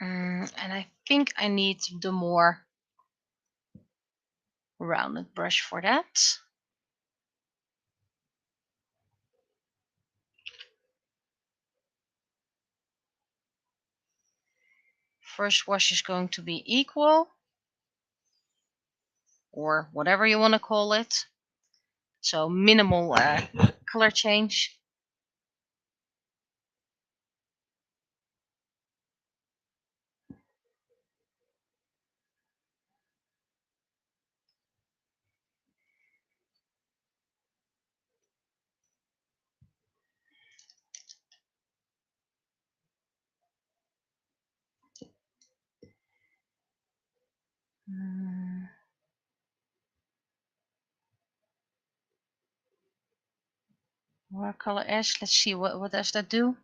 And I think I need the more rounded brush for that. First wash is going to be equal, or whatever you want to call it. So minimal color change. Watercolor ash. Let's see what does that do.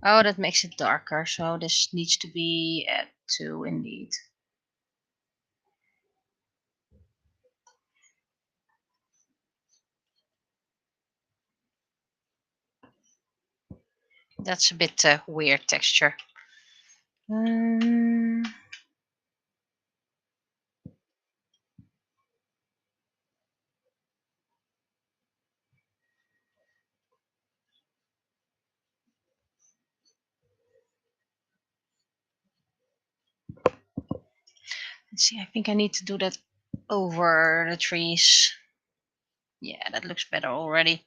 Oh, that makes it darker. So this needs to be at 2 indeed. That's a bit weird texture. Let's see, I think I need to do that over the trees. Yeah, that looks better already.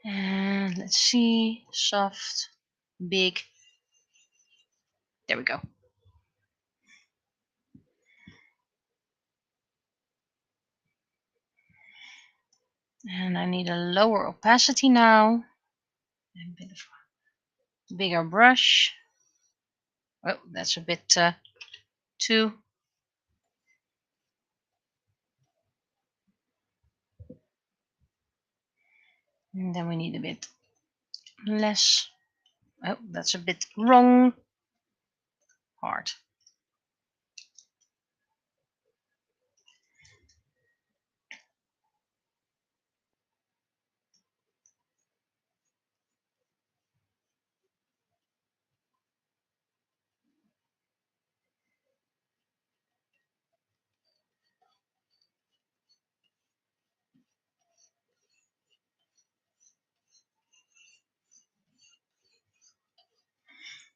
And let's see, soft, big. There we go. And I need a lower opacity now. And a bit of a bigger brush. Oh, that's a bit too. And then we need a bit less. Oh, that's a bit wrong. Hard.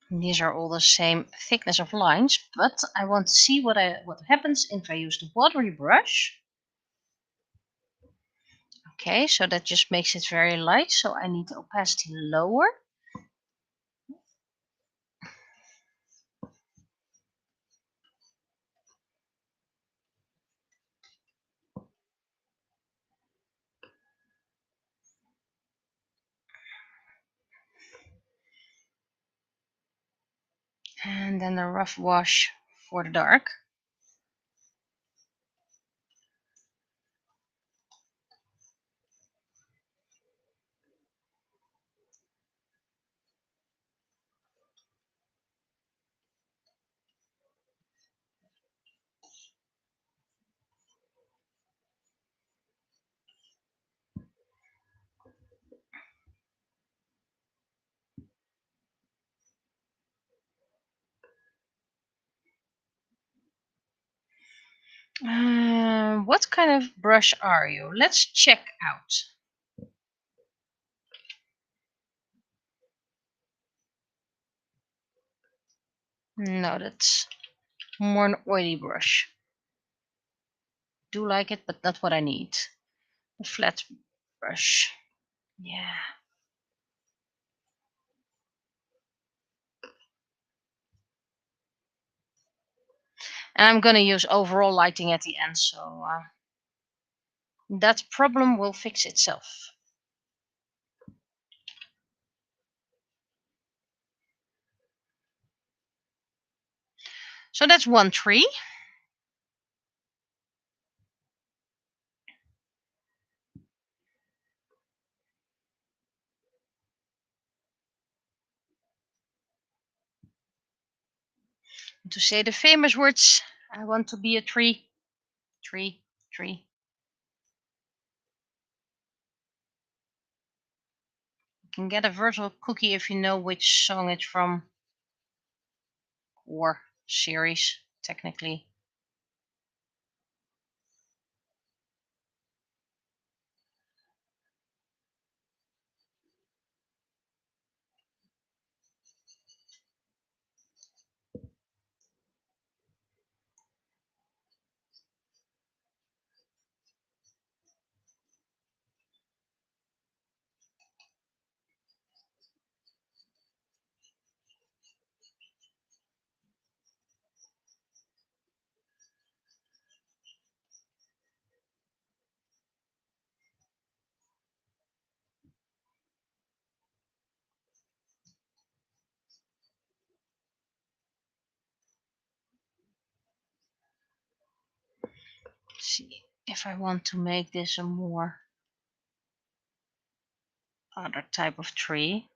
And these are all the same thickness of lines, but I want to see what happens if I use the watery brush. Okay, so that just makes it very light, so I need the opacity lower. And then the rough wash for the dark. What kind of brush are you? Let's check out. No, that's more an oily brush. Do like it, but not what I need. A flat brush. Yeah. And I'm gonna use overall lighting at the end, so that problem will fix itself. So that's one tree. To say the famous words, I want to be a tree. Tree, tree. You can get a virtual cookie if you know which song it's from. Or series, technically. Let's see if I want to make this a more other type of tree.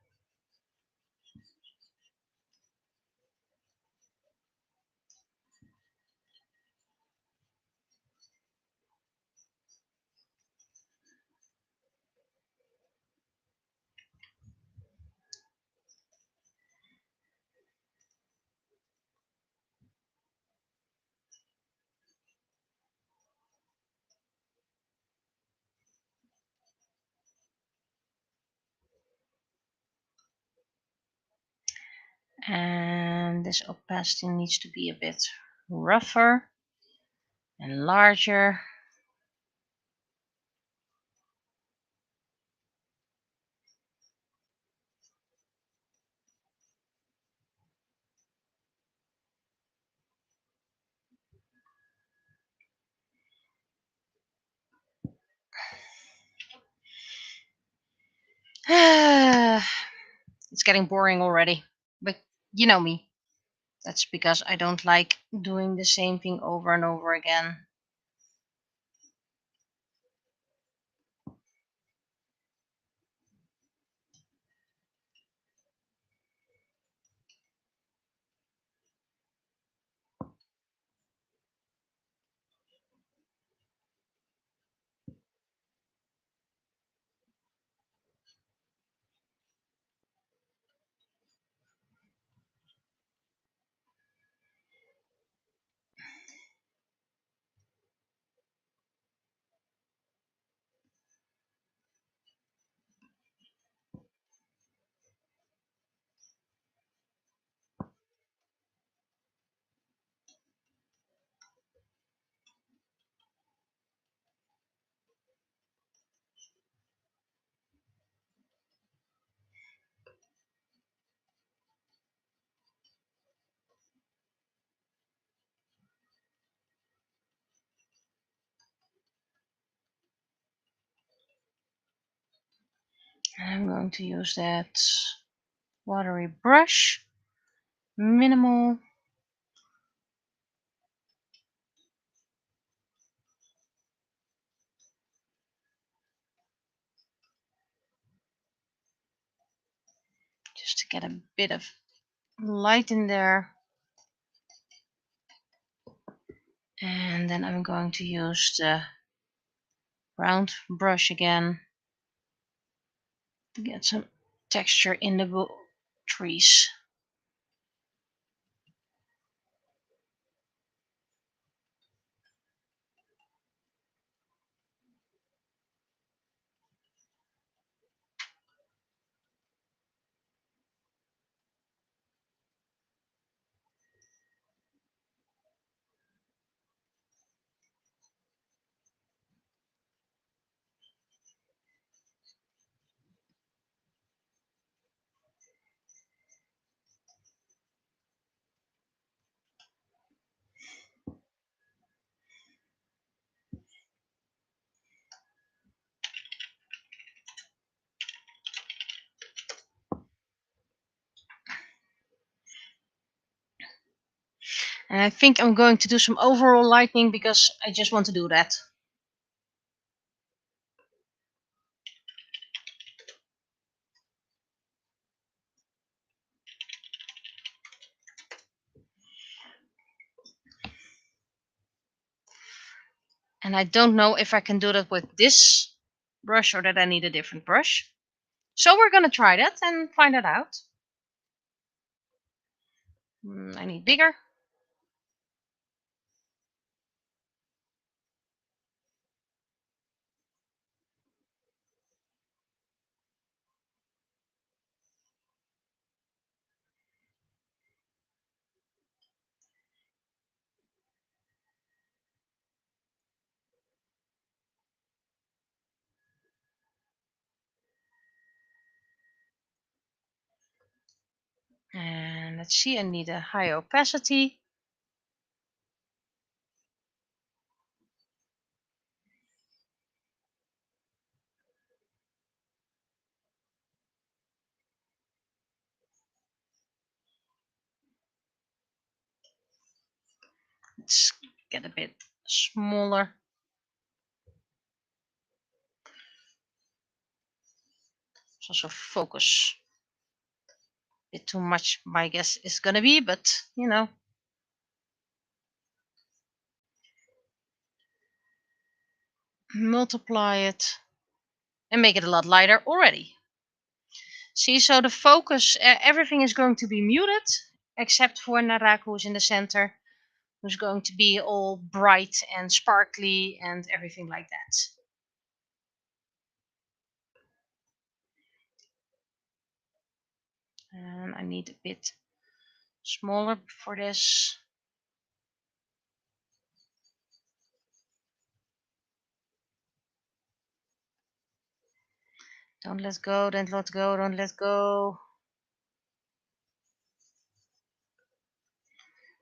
And this opacity needs to be a bit rougher and larger. It's getting boring already. But you know me. That's because I don't like doing the same thing over and over again. I'm going to use that watery brush. Minimal. Just to get a bit of light in there. And then I'm going to use the round brush again to get some texture in the trees. And I think I'm going to do some overall lighting because I just want to do that. And I don't know if I can do that with this brush or that I need a different brush. So we're going to try that and find that out. I need bigger. And let's see, I need a high opacity. Let's get a bit smaller. It's also focus. A bit too much, my guess is gonna be, but you know. Multiply it and make it a lot lighter already. See, so the focus, everything is going to be muted except for Naraku, who's in the center, who's going to be all bright and sparkly and everything like that. And I need a bit smaller for this. Don't let go, don't let go, don't let go.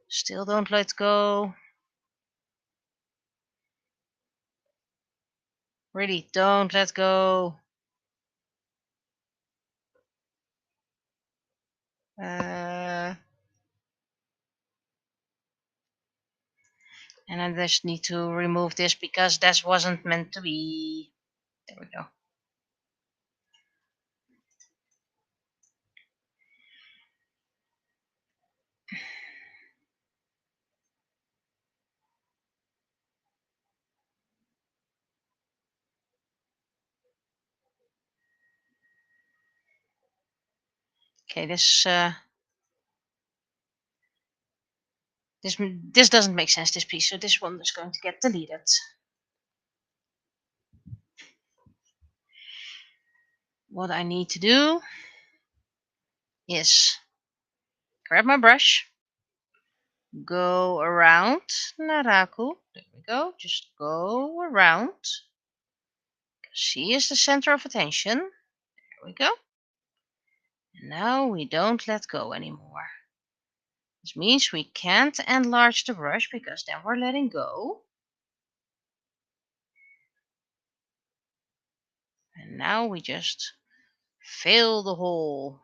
Still don't let go. Really, don't let go. And I just need to remove this because that wasn't meant to be. There we go. Okay, this doesn't make sense, this piece, so this one is going to get deleted. What I need to do is grab my brush, go around Naraku. There we go. Just go around. She is the center of attention. There we go. And now we don't let go anymore. This means we can't enlarge the brush because then we're letting go. And now we just fill the hole.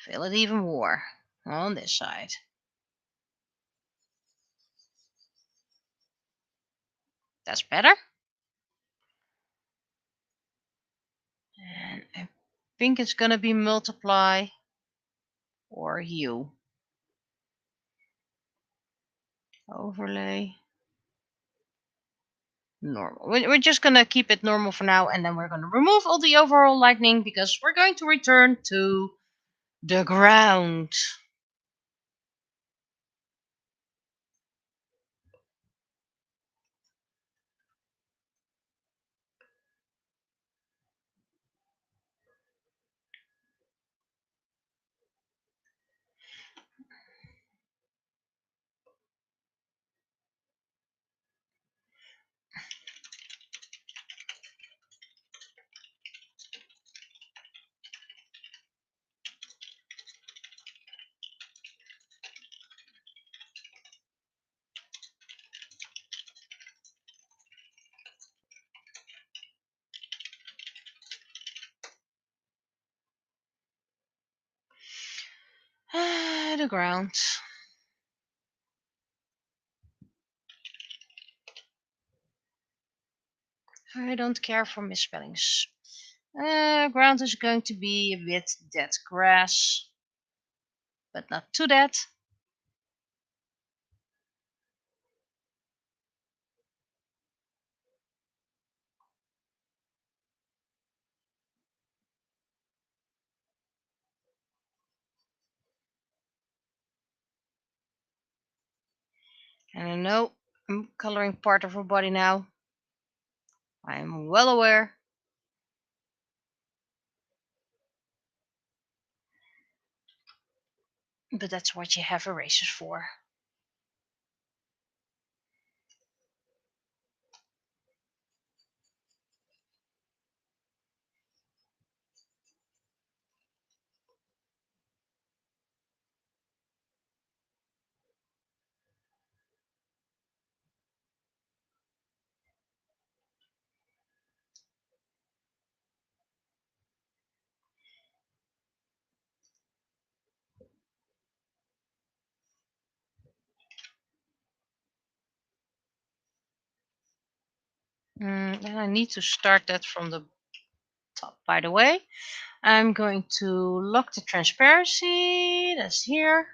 Fill it even more on this side. That's better. And I think it's going to be multiply or hue. Overlay. Normal. We're just going to keep it normal for now, and then we're going to remove all the overall lightning because we're going to return to the ground. the ground. I don't care for misspellings. Ground is going to be a bit dead grass, but not too dead. And I know I'm coloring part of her body now. I'm well aware. But that's what you have erasers for. And I need to start that from the top, by the way. I'm going to lock the transparency. That's here.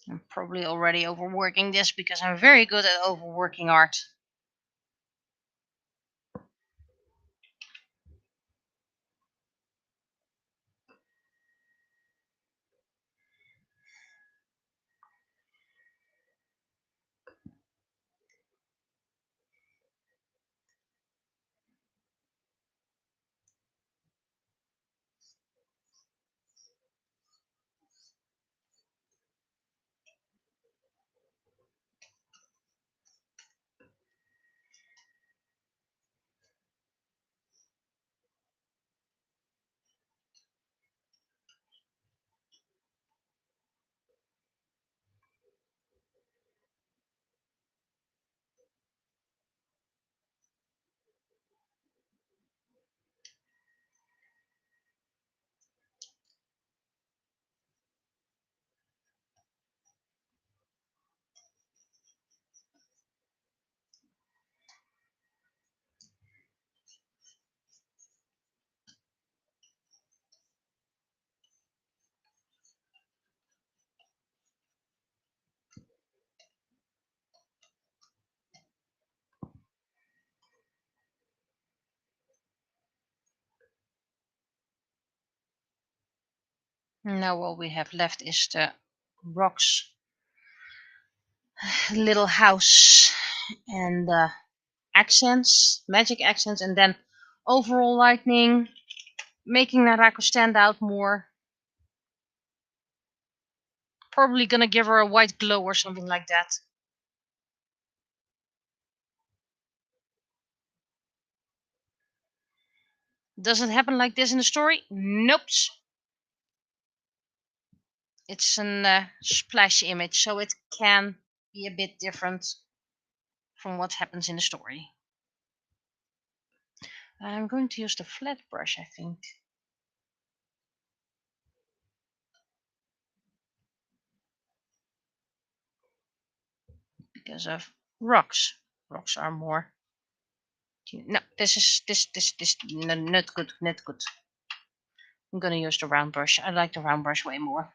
I'm probably already overworking this because I'm very good at overworking art. Now all we have left is the rocks, little house, and accents, magic accents, and then overall lighting, making Narako stand out more. Probably gonna give her a white glow or something like that. Does it happen like this in the story? Nope. It's a splash image, so it can be a bit different from what happens in the story. I'm going to use the flat brush, I think. Because of rocks. Rocks are more. No, this no, not good, not good. I'm gonna use the round brush. I like the round brush way more.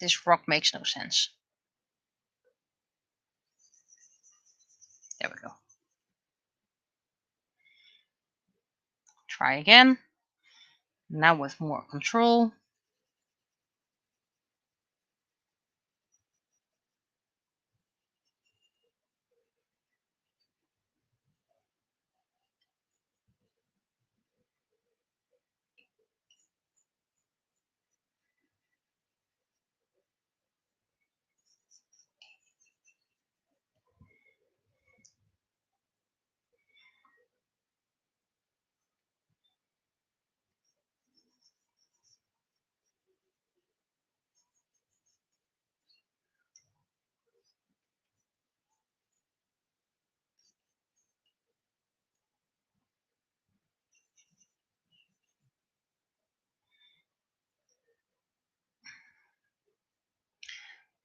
this rock makes no sense. There we go. Try again. Now with more control.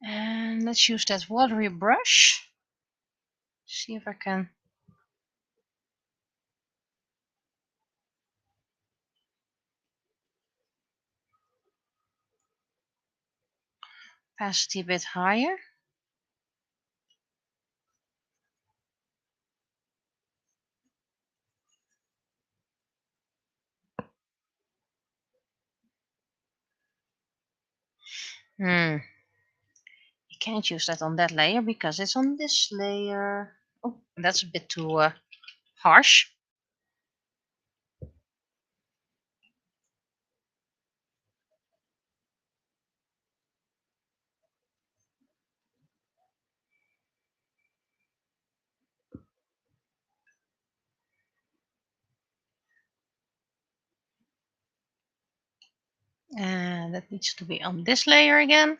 And let's use that watery brush. See if I can opacity a bit higher. You can't use that on that layer because it's on this layer. Oh, that's a bit too harsh. And that needs to be on this layer again.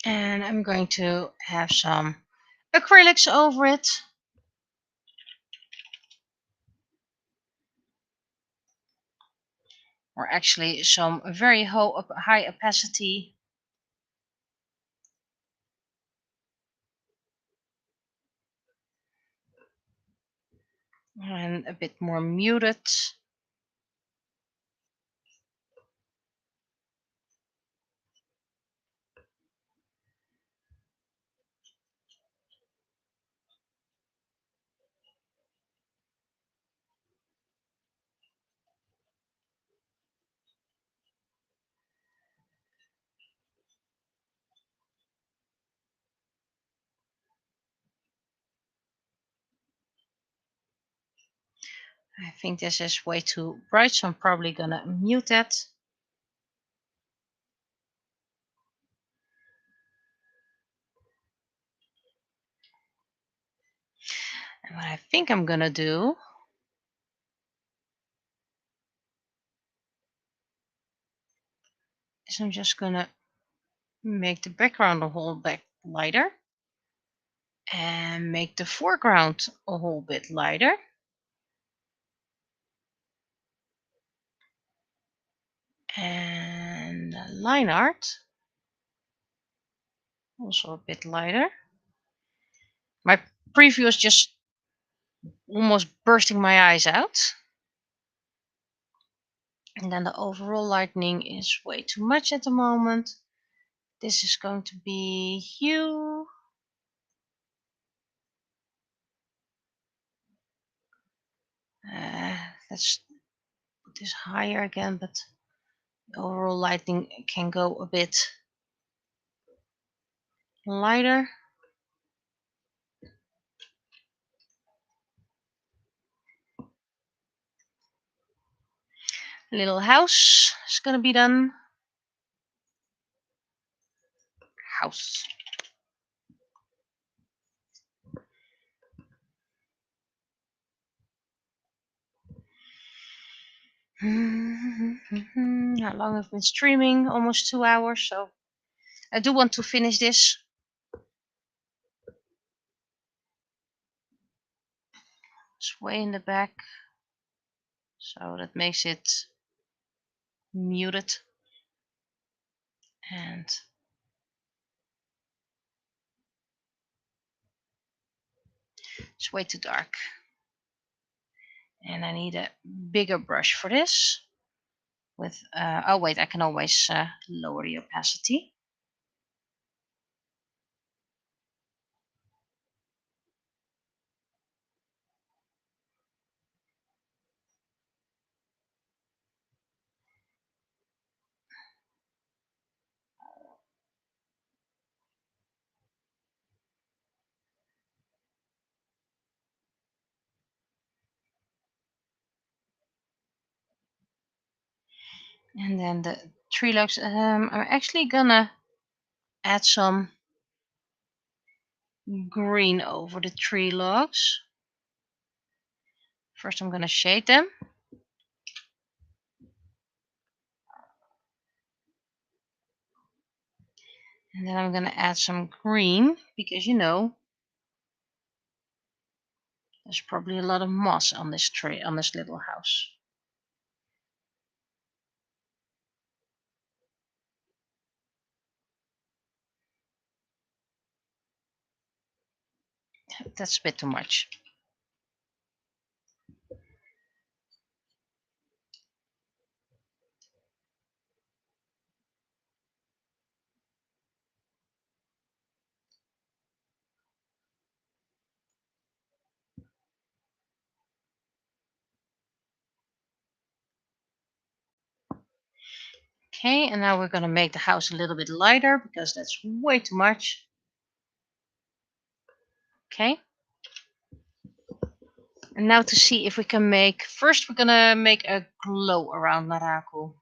And I'm going to have some acrylics over it. Or actually some very high opacity. And a bit more muted. I think this is way too bright, so I'm probably gonna mute that. And what I think I'm gonna do is I'm just gonna make the background a whole bit lighter and make the foreground a whole bit lighter. And line art also a bit lighter. My preview is just almost bursting my eyes out. And then the overall lightning is way too much at the moment. This is going to be hue. Let's put this higher again, but the overall lighting can go a bit lighter. Little house is going to be done. House. How long I've been streaming? Almost 2 hours. So I do want to finish this. It's way in the back, so that makes it muted. And it's way too dark. And I need a bigger brush for this. With oh wait, I can always lower the opacity. And then the tree logs. I'm actually gonna add some green over the tree logs. First, I'm gonna shade them. And then I'm gonna add some green because there's probably a lot of moss on this tree, on this little house. That's a bit too much. Okay, and now we're gonna make the house a little bit lighter because that's way too much. Okay. And now to see if we can make, first we're gonna make a glow around Naraku.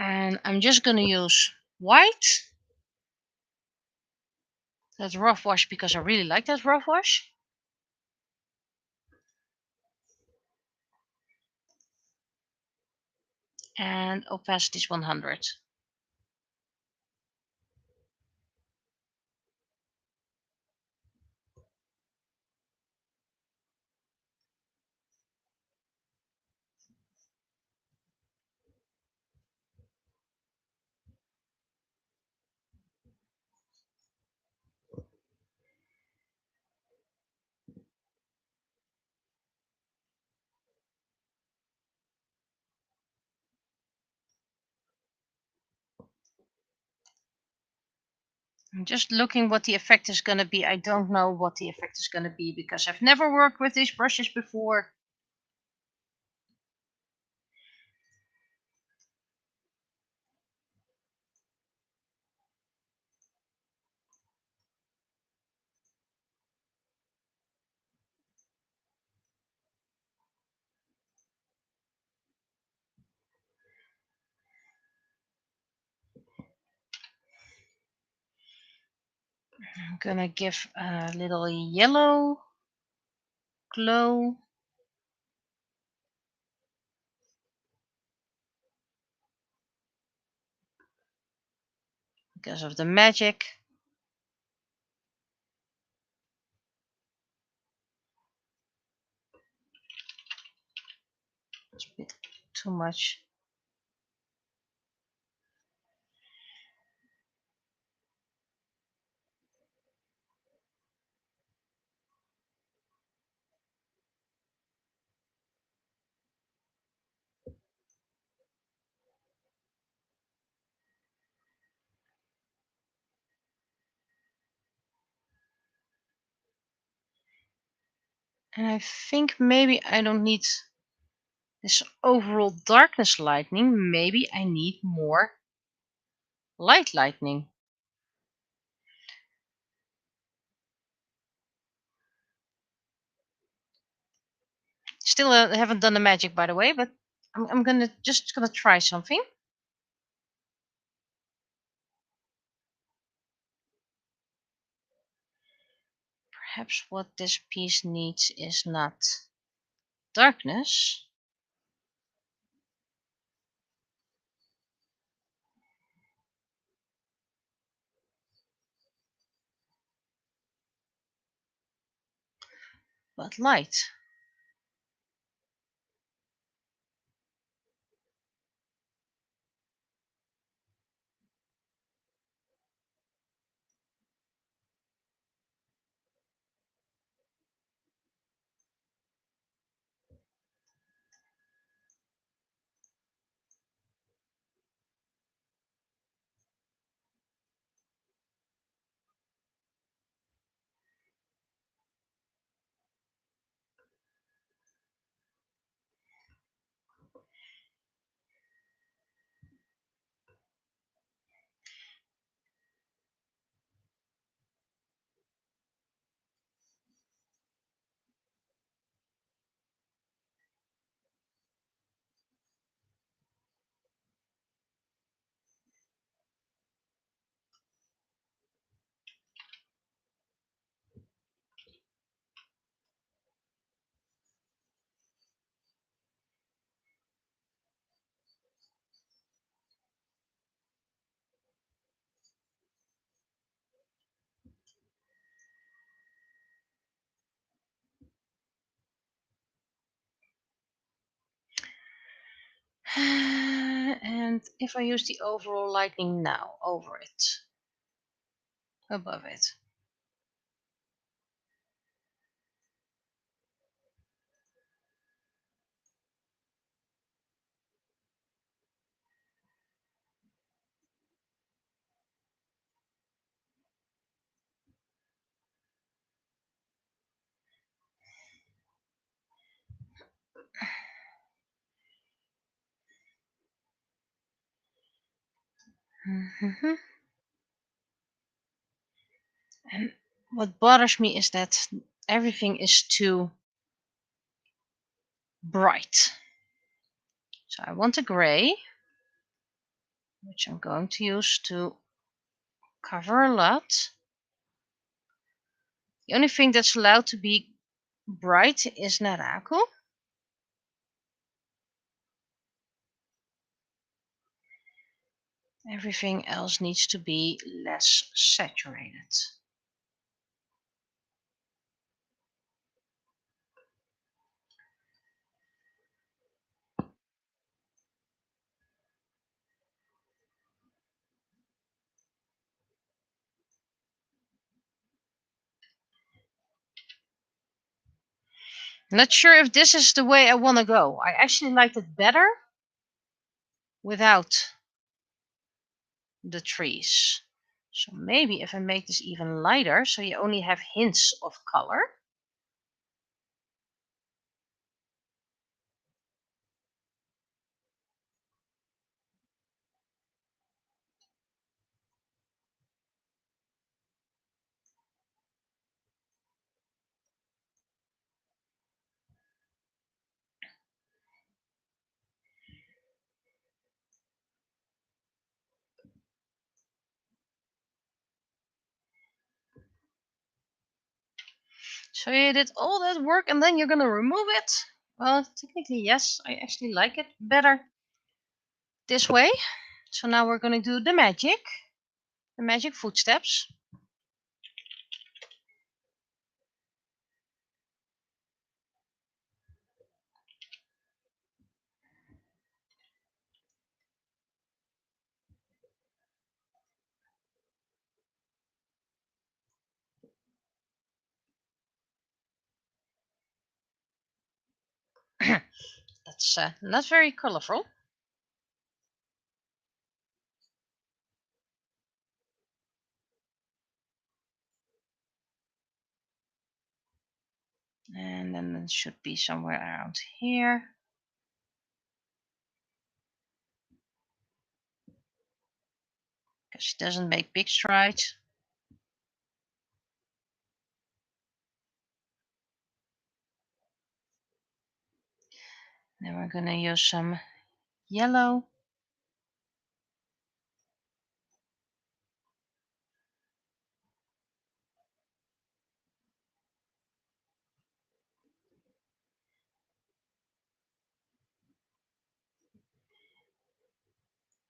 And I'm just gonna use white. That's rough wash because I really like that rough wash. And opacity is 100. I'm just looking what the effect is gonna be. I don't know what the effect is gonna be because I've never worked with these brushes before. I'm gonna give a little yellow glow. Because of the magic. It's a bit too much. And I think maybe I don't need this overall darkness lightning. Maybe I need more light lightning. Still haven't done the magic, by the way, but I'm gonna try something. Perhaps what this piece needs is not darkness, but light. And if I use the overall lighting now over it, above it. Mhm. And what bothers me is that everything is too bright. So I want a gray, which I'm going to use to cover a lot. The only thing that's allowed to be bright is Naraku. Everything else needs to be less saturated. Not sure if this is the way I want to go. I actually liked it better without the trees. So maybe if I make this even lighter, so you only have hints of color. So you did all that work and then you're gonna remove it? Well, technically yes, I actually like it better this way. So now we're gonna do the magic footsteps. That's not very colorful. And then it should be somewhere around here. Because she doesn't make big strides. Then we're gonna use some yellow.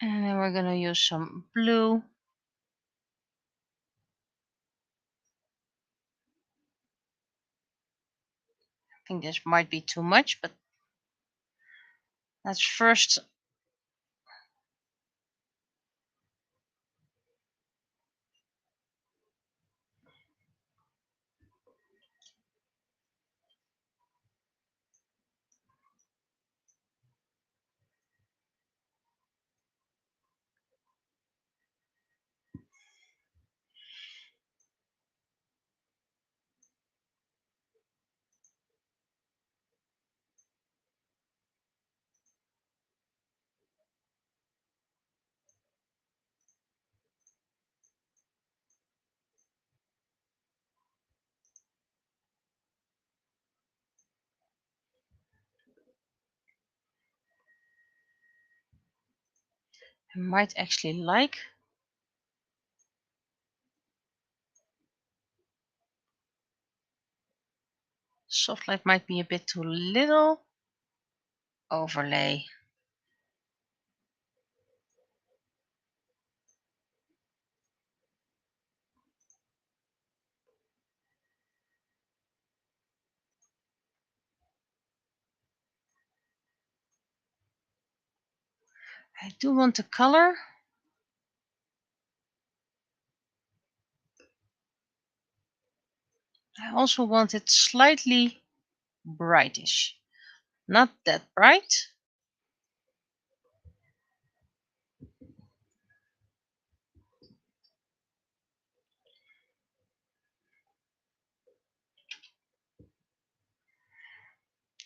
And then we're going to use some blue. I think this might be too much, but let's first. I might actually like. Soft light might be a bit too little. Overlay. I do want the color. I also want it slightly brightish. Not that bright.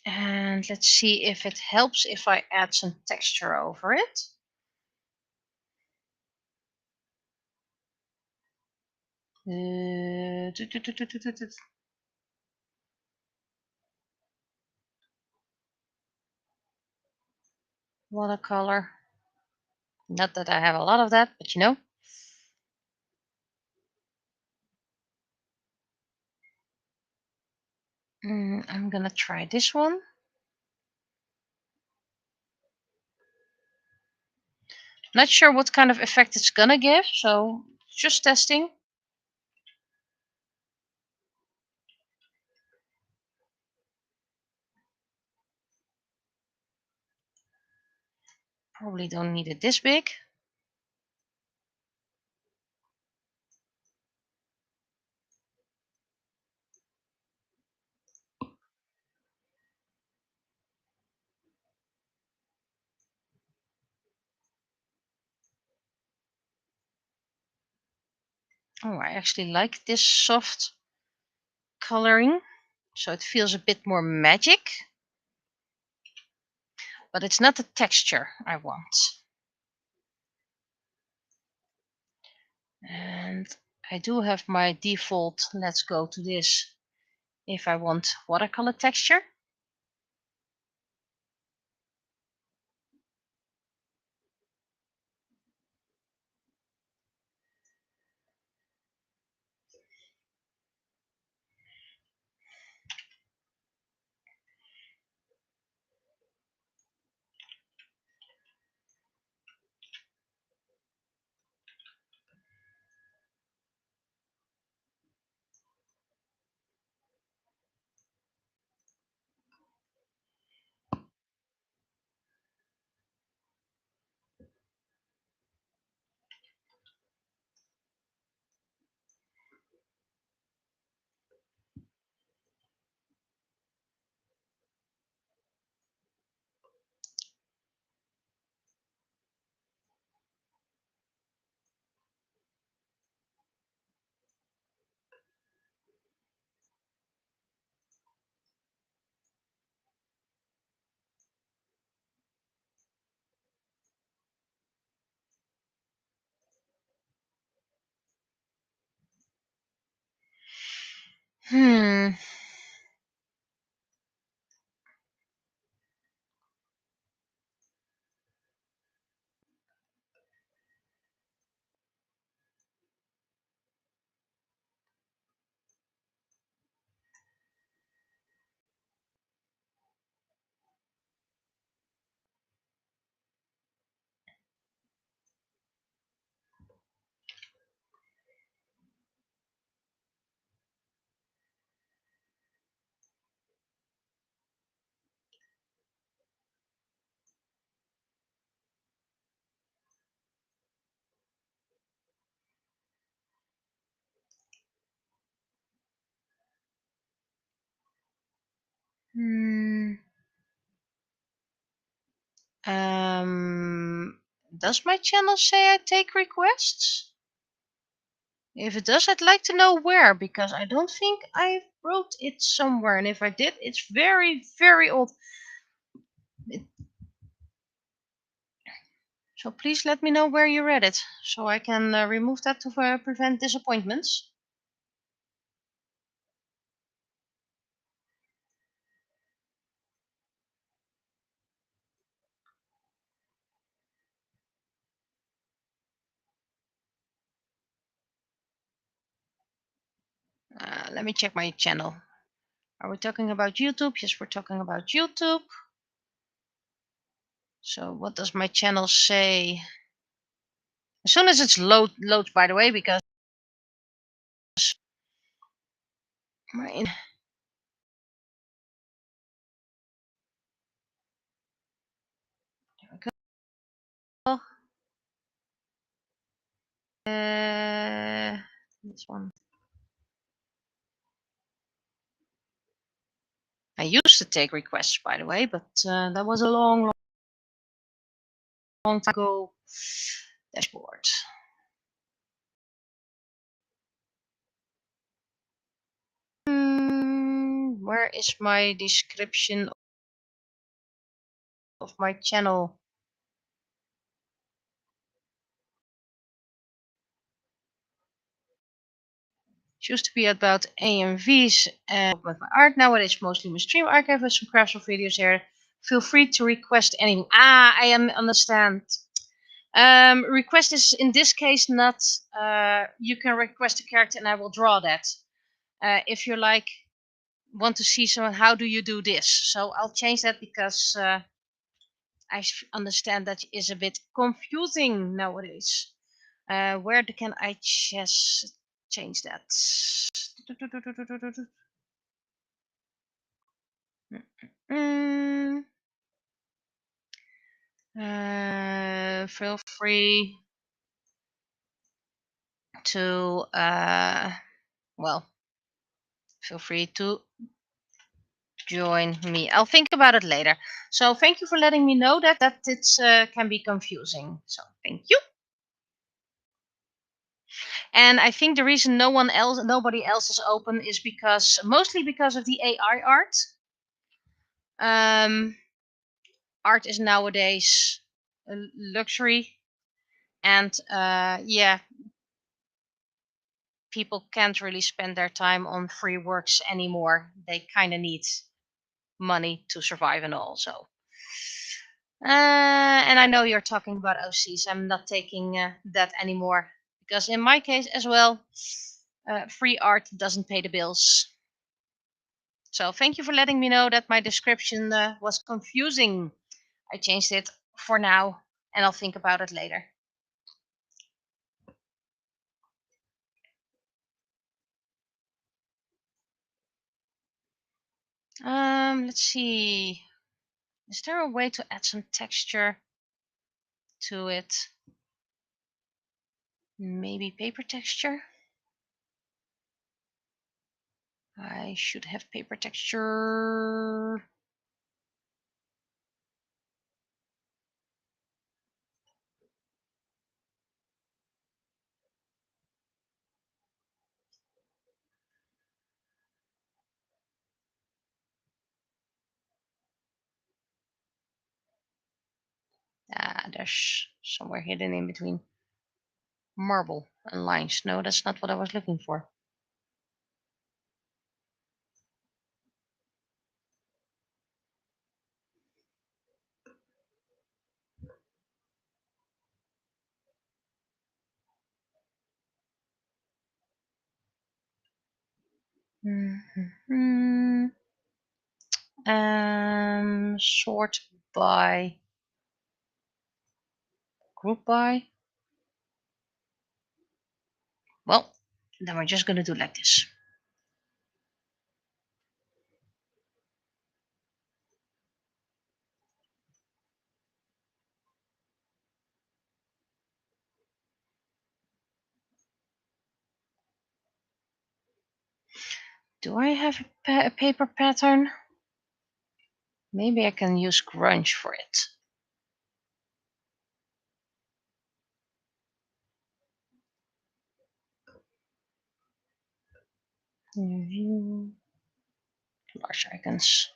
And let's see if it helps if I add some texture over it. Uh, tu- tu- tu- tu- tu- tu- tu- Watercolor. Not that I have a lot of that, but you know. I'm gonna try this one. Not sure what kind of effect it's gonna give, so just testing. Probably don't need it this big. Oh, I actually like this soft coloring, so it feels a bit more magic. But it's not the texture I want. And I do have my default, let's go to this, if I want watercolor texture. Does my channel say I take requests? If it does, I'd like to know where, because I don't think I wrote it somewhere. And if I did, it's very, very old. So please let me know where you read it, so I can remove that to prevent disappointments. Let me check my channel. Are we talking about YouTube? Yes, we're talking about YouTube. So what does my channel say? As soon as it's loads, by the way, because my there we go. This one. I used to take requests, by the way, but that was a long, long time ago. Dashboard. Where is my description of my channel? It used to be about AMVs and with my art. Now it is mostly my stream archive with some crafts or videos here. Feel free to request anything. I understand. Request is in this case not. You can request a character and I will draw that. If you're like want to see someone, how do you do this? So I'll change that because I understand that is a bit confusing nowadays. Where can I just change that? Feel free to feel free to join me. I'll think about it later. So thank you for letting me know that it can be confusing. So thank you. And I think the reason nobody else is open is mostly because of the AI art. Art is nowadays a luxury, and people can't really spend their time on free works anymore. They kind of need money to survive and all. So, and I know you're talking about OCs. I'm not taking that anymore because in my case as well, free art doesn't pay the bills. So thank you for letting me know that my description was confusing. I changed it for now, and I'll think about it later. Let's see. Is there a way to add some texture to it? Maybe paper texture? I should have paper texture. There's somewhere hidden in between marble and lines. No, that's not what I was looking for. Sort by, group by. Well, then we're just gonna do like this. Do I have a paper pattern? Maybe I can use grunge for it. View large icons.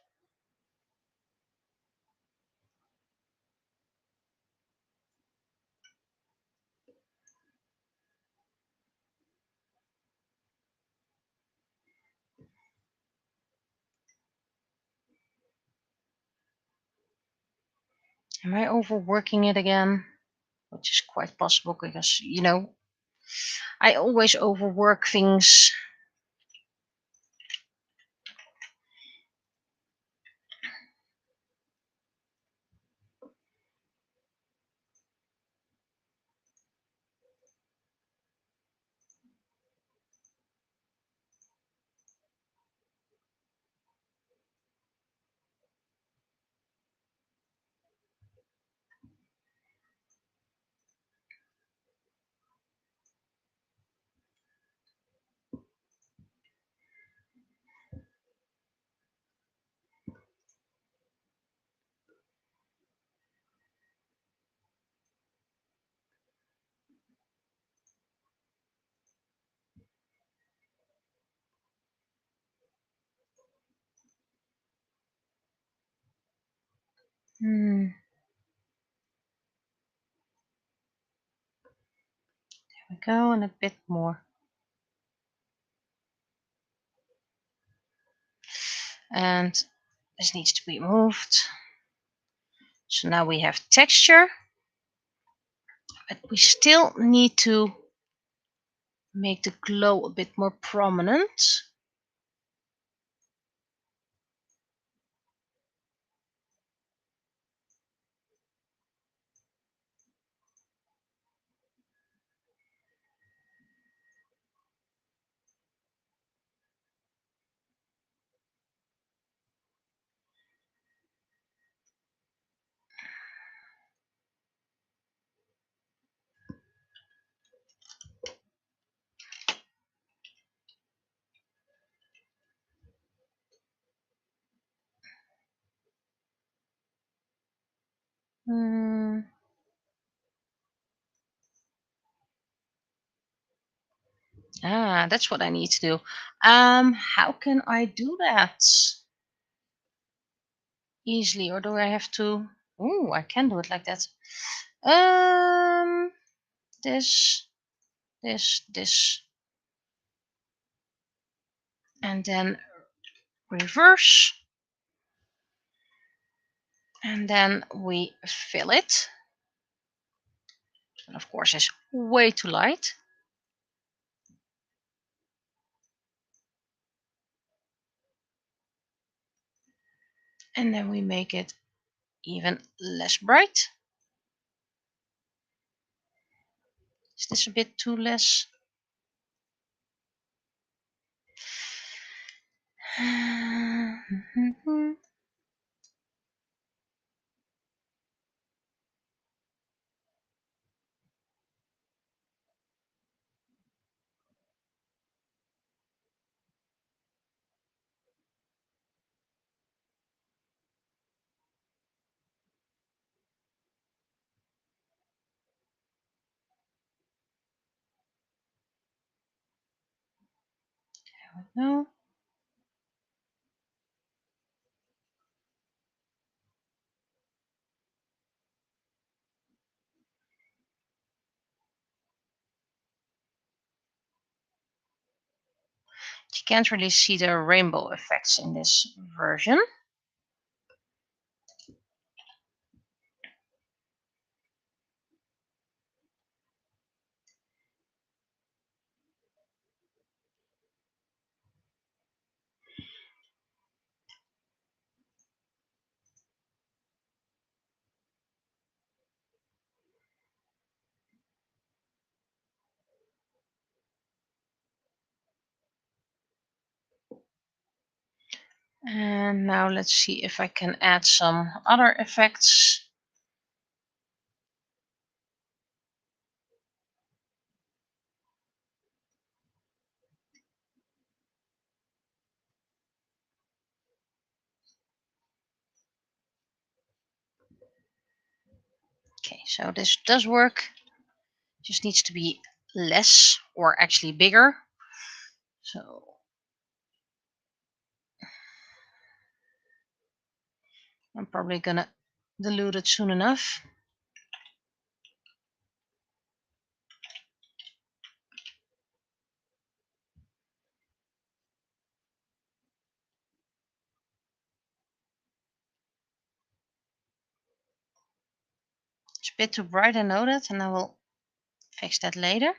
Am I overworking it again? Which is quite possible because, I always overwork things. There we go, and a bit more. And this needs to be moved. So now we have texture, but we still need to make the glow a bit more prominent. That's what I need to do. How can I do that easily, or do I have to? Oh, I can do it like that. This, this, and then reverse, and then we fill it. And of course, it's way too light. And then we make it even less bright. Is this a bit too less? No. You can't really see the rainbow effects in this version. And now let's see if I can add some other effects. So this does work. Just needs to be less or actually bigger. So I'm probably gonna dilute it soon enough. It's a bit too bright, I know that, and I will fix that later.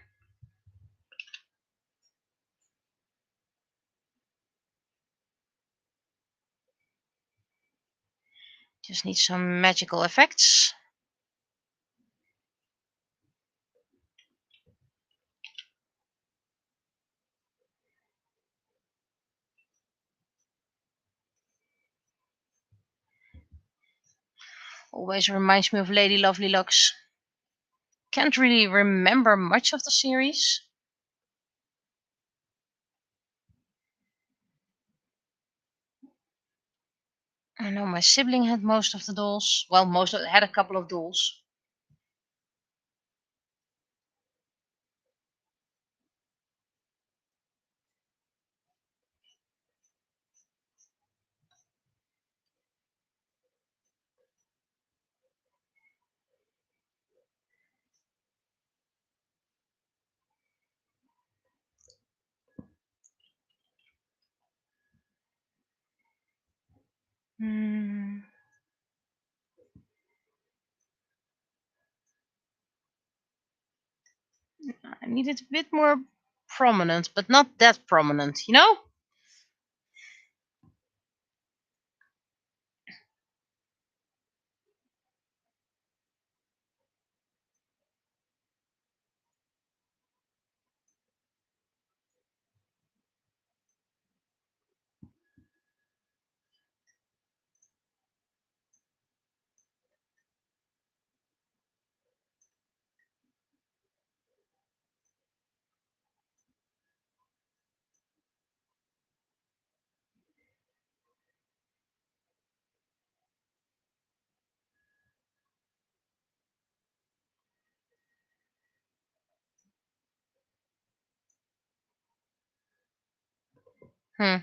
Just need some magical effects. Always reminds me of Lady Lovely Lux. Can't really remember much of the series. I know my sibling had most of the dolls. Well, had a couple of dolls. Hmm. I need it a bit more prominent, but not that prominent, you know? Hmm.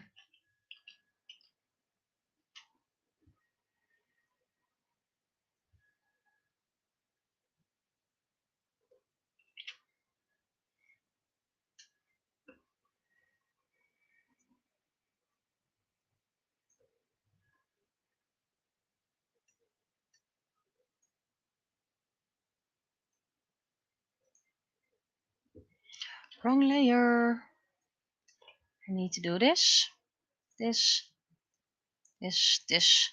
Wrong layer. I need to do this, this, this.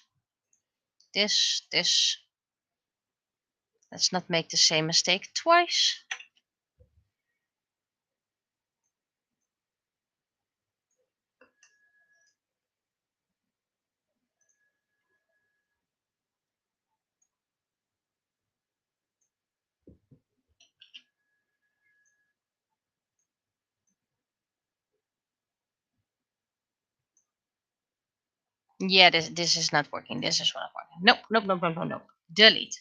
Let's not make the same mistake twice. Yeah, this is not working. This is not working. Nope. Delete.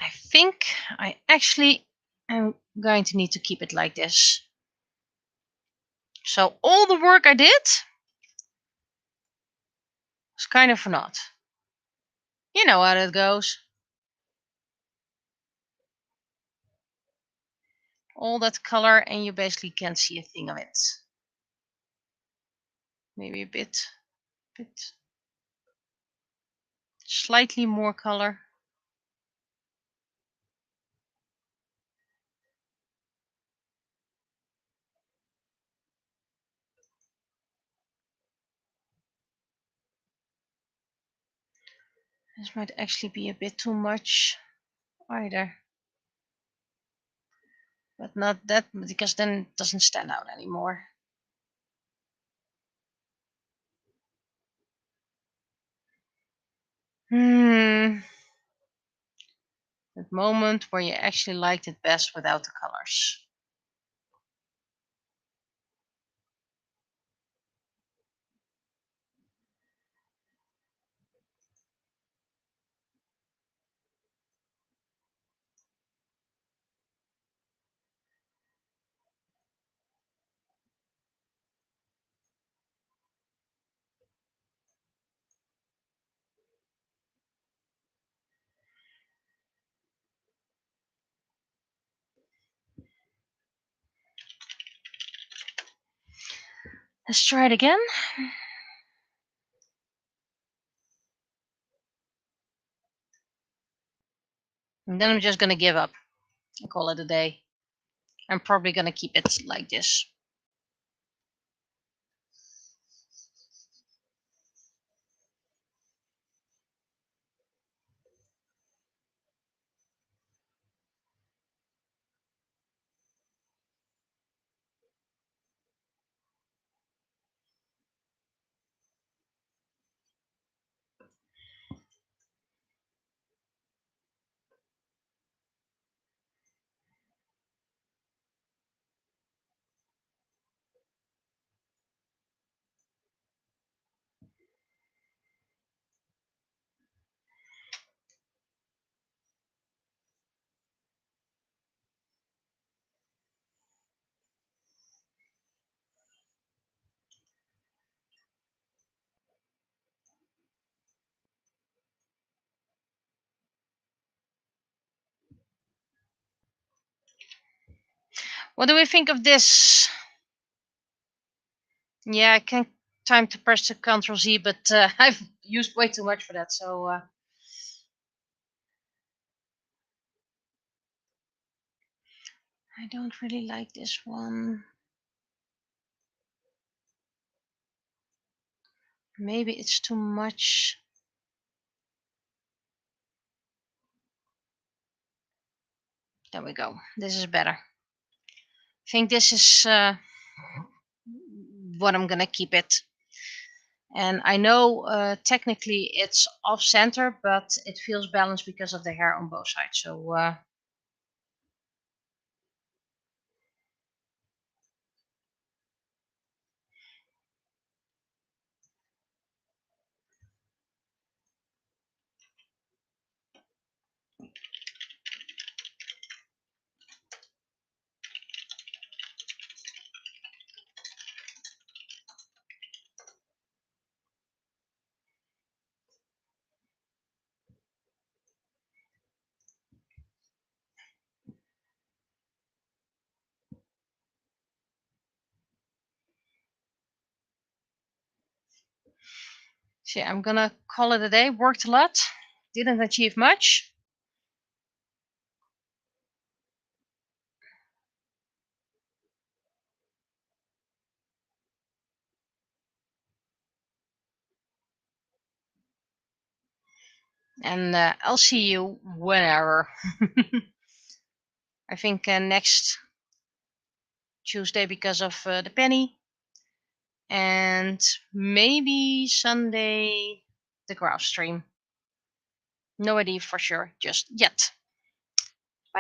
I think I actually am going to need to keep it like this. So all the work I did was kind of for naught. You know how that goes. All that color and you basically can't see a thing of it. Maybe a bit slightly more color. This might actually be a bit too much either. But not that, because then it doesn't stand out anymore. That moment where you actually liked it best without the colors. Let's try it again. And then I'm just gonna give up and call it a day. I'm probably gonna keep it like this. What do we think of this? Yeah, I can't time to press the Ctrl Z, but I've used way too much for that, so I don't really like this one. Maybe it's too much. There we go. This is better. I think this is what I'm gonna keep it. And I know technically it's off center, but it feels balanced because of the hair on both sides. So see, I'm gonna call it a day. Worked a lot, didn't achieve much. And I'll see you whenever. I think next Tuesday because of the penny. And maybe Sunday the graph stream. No idea for sure just yet.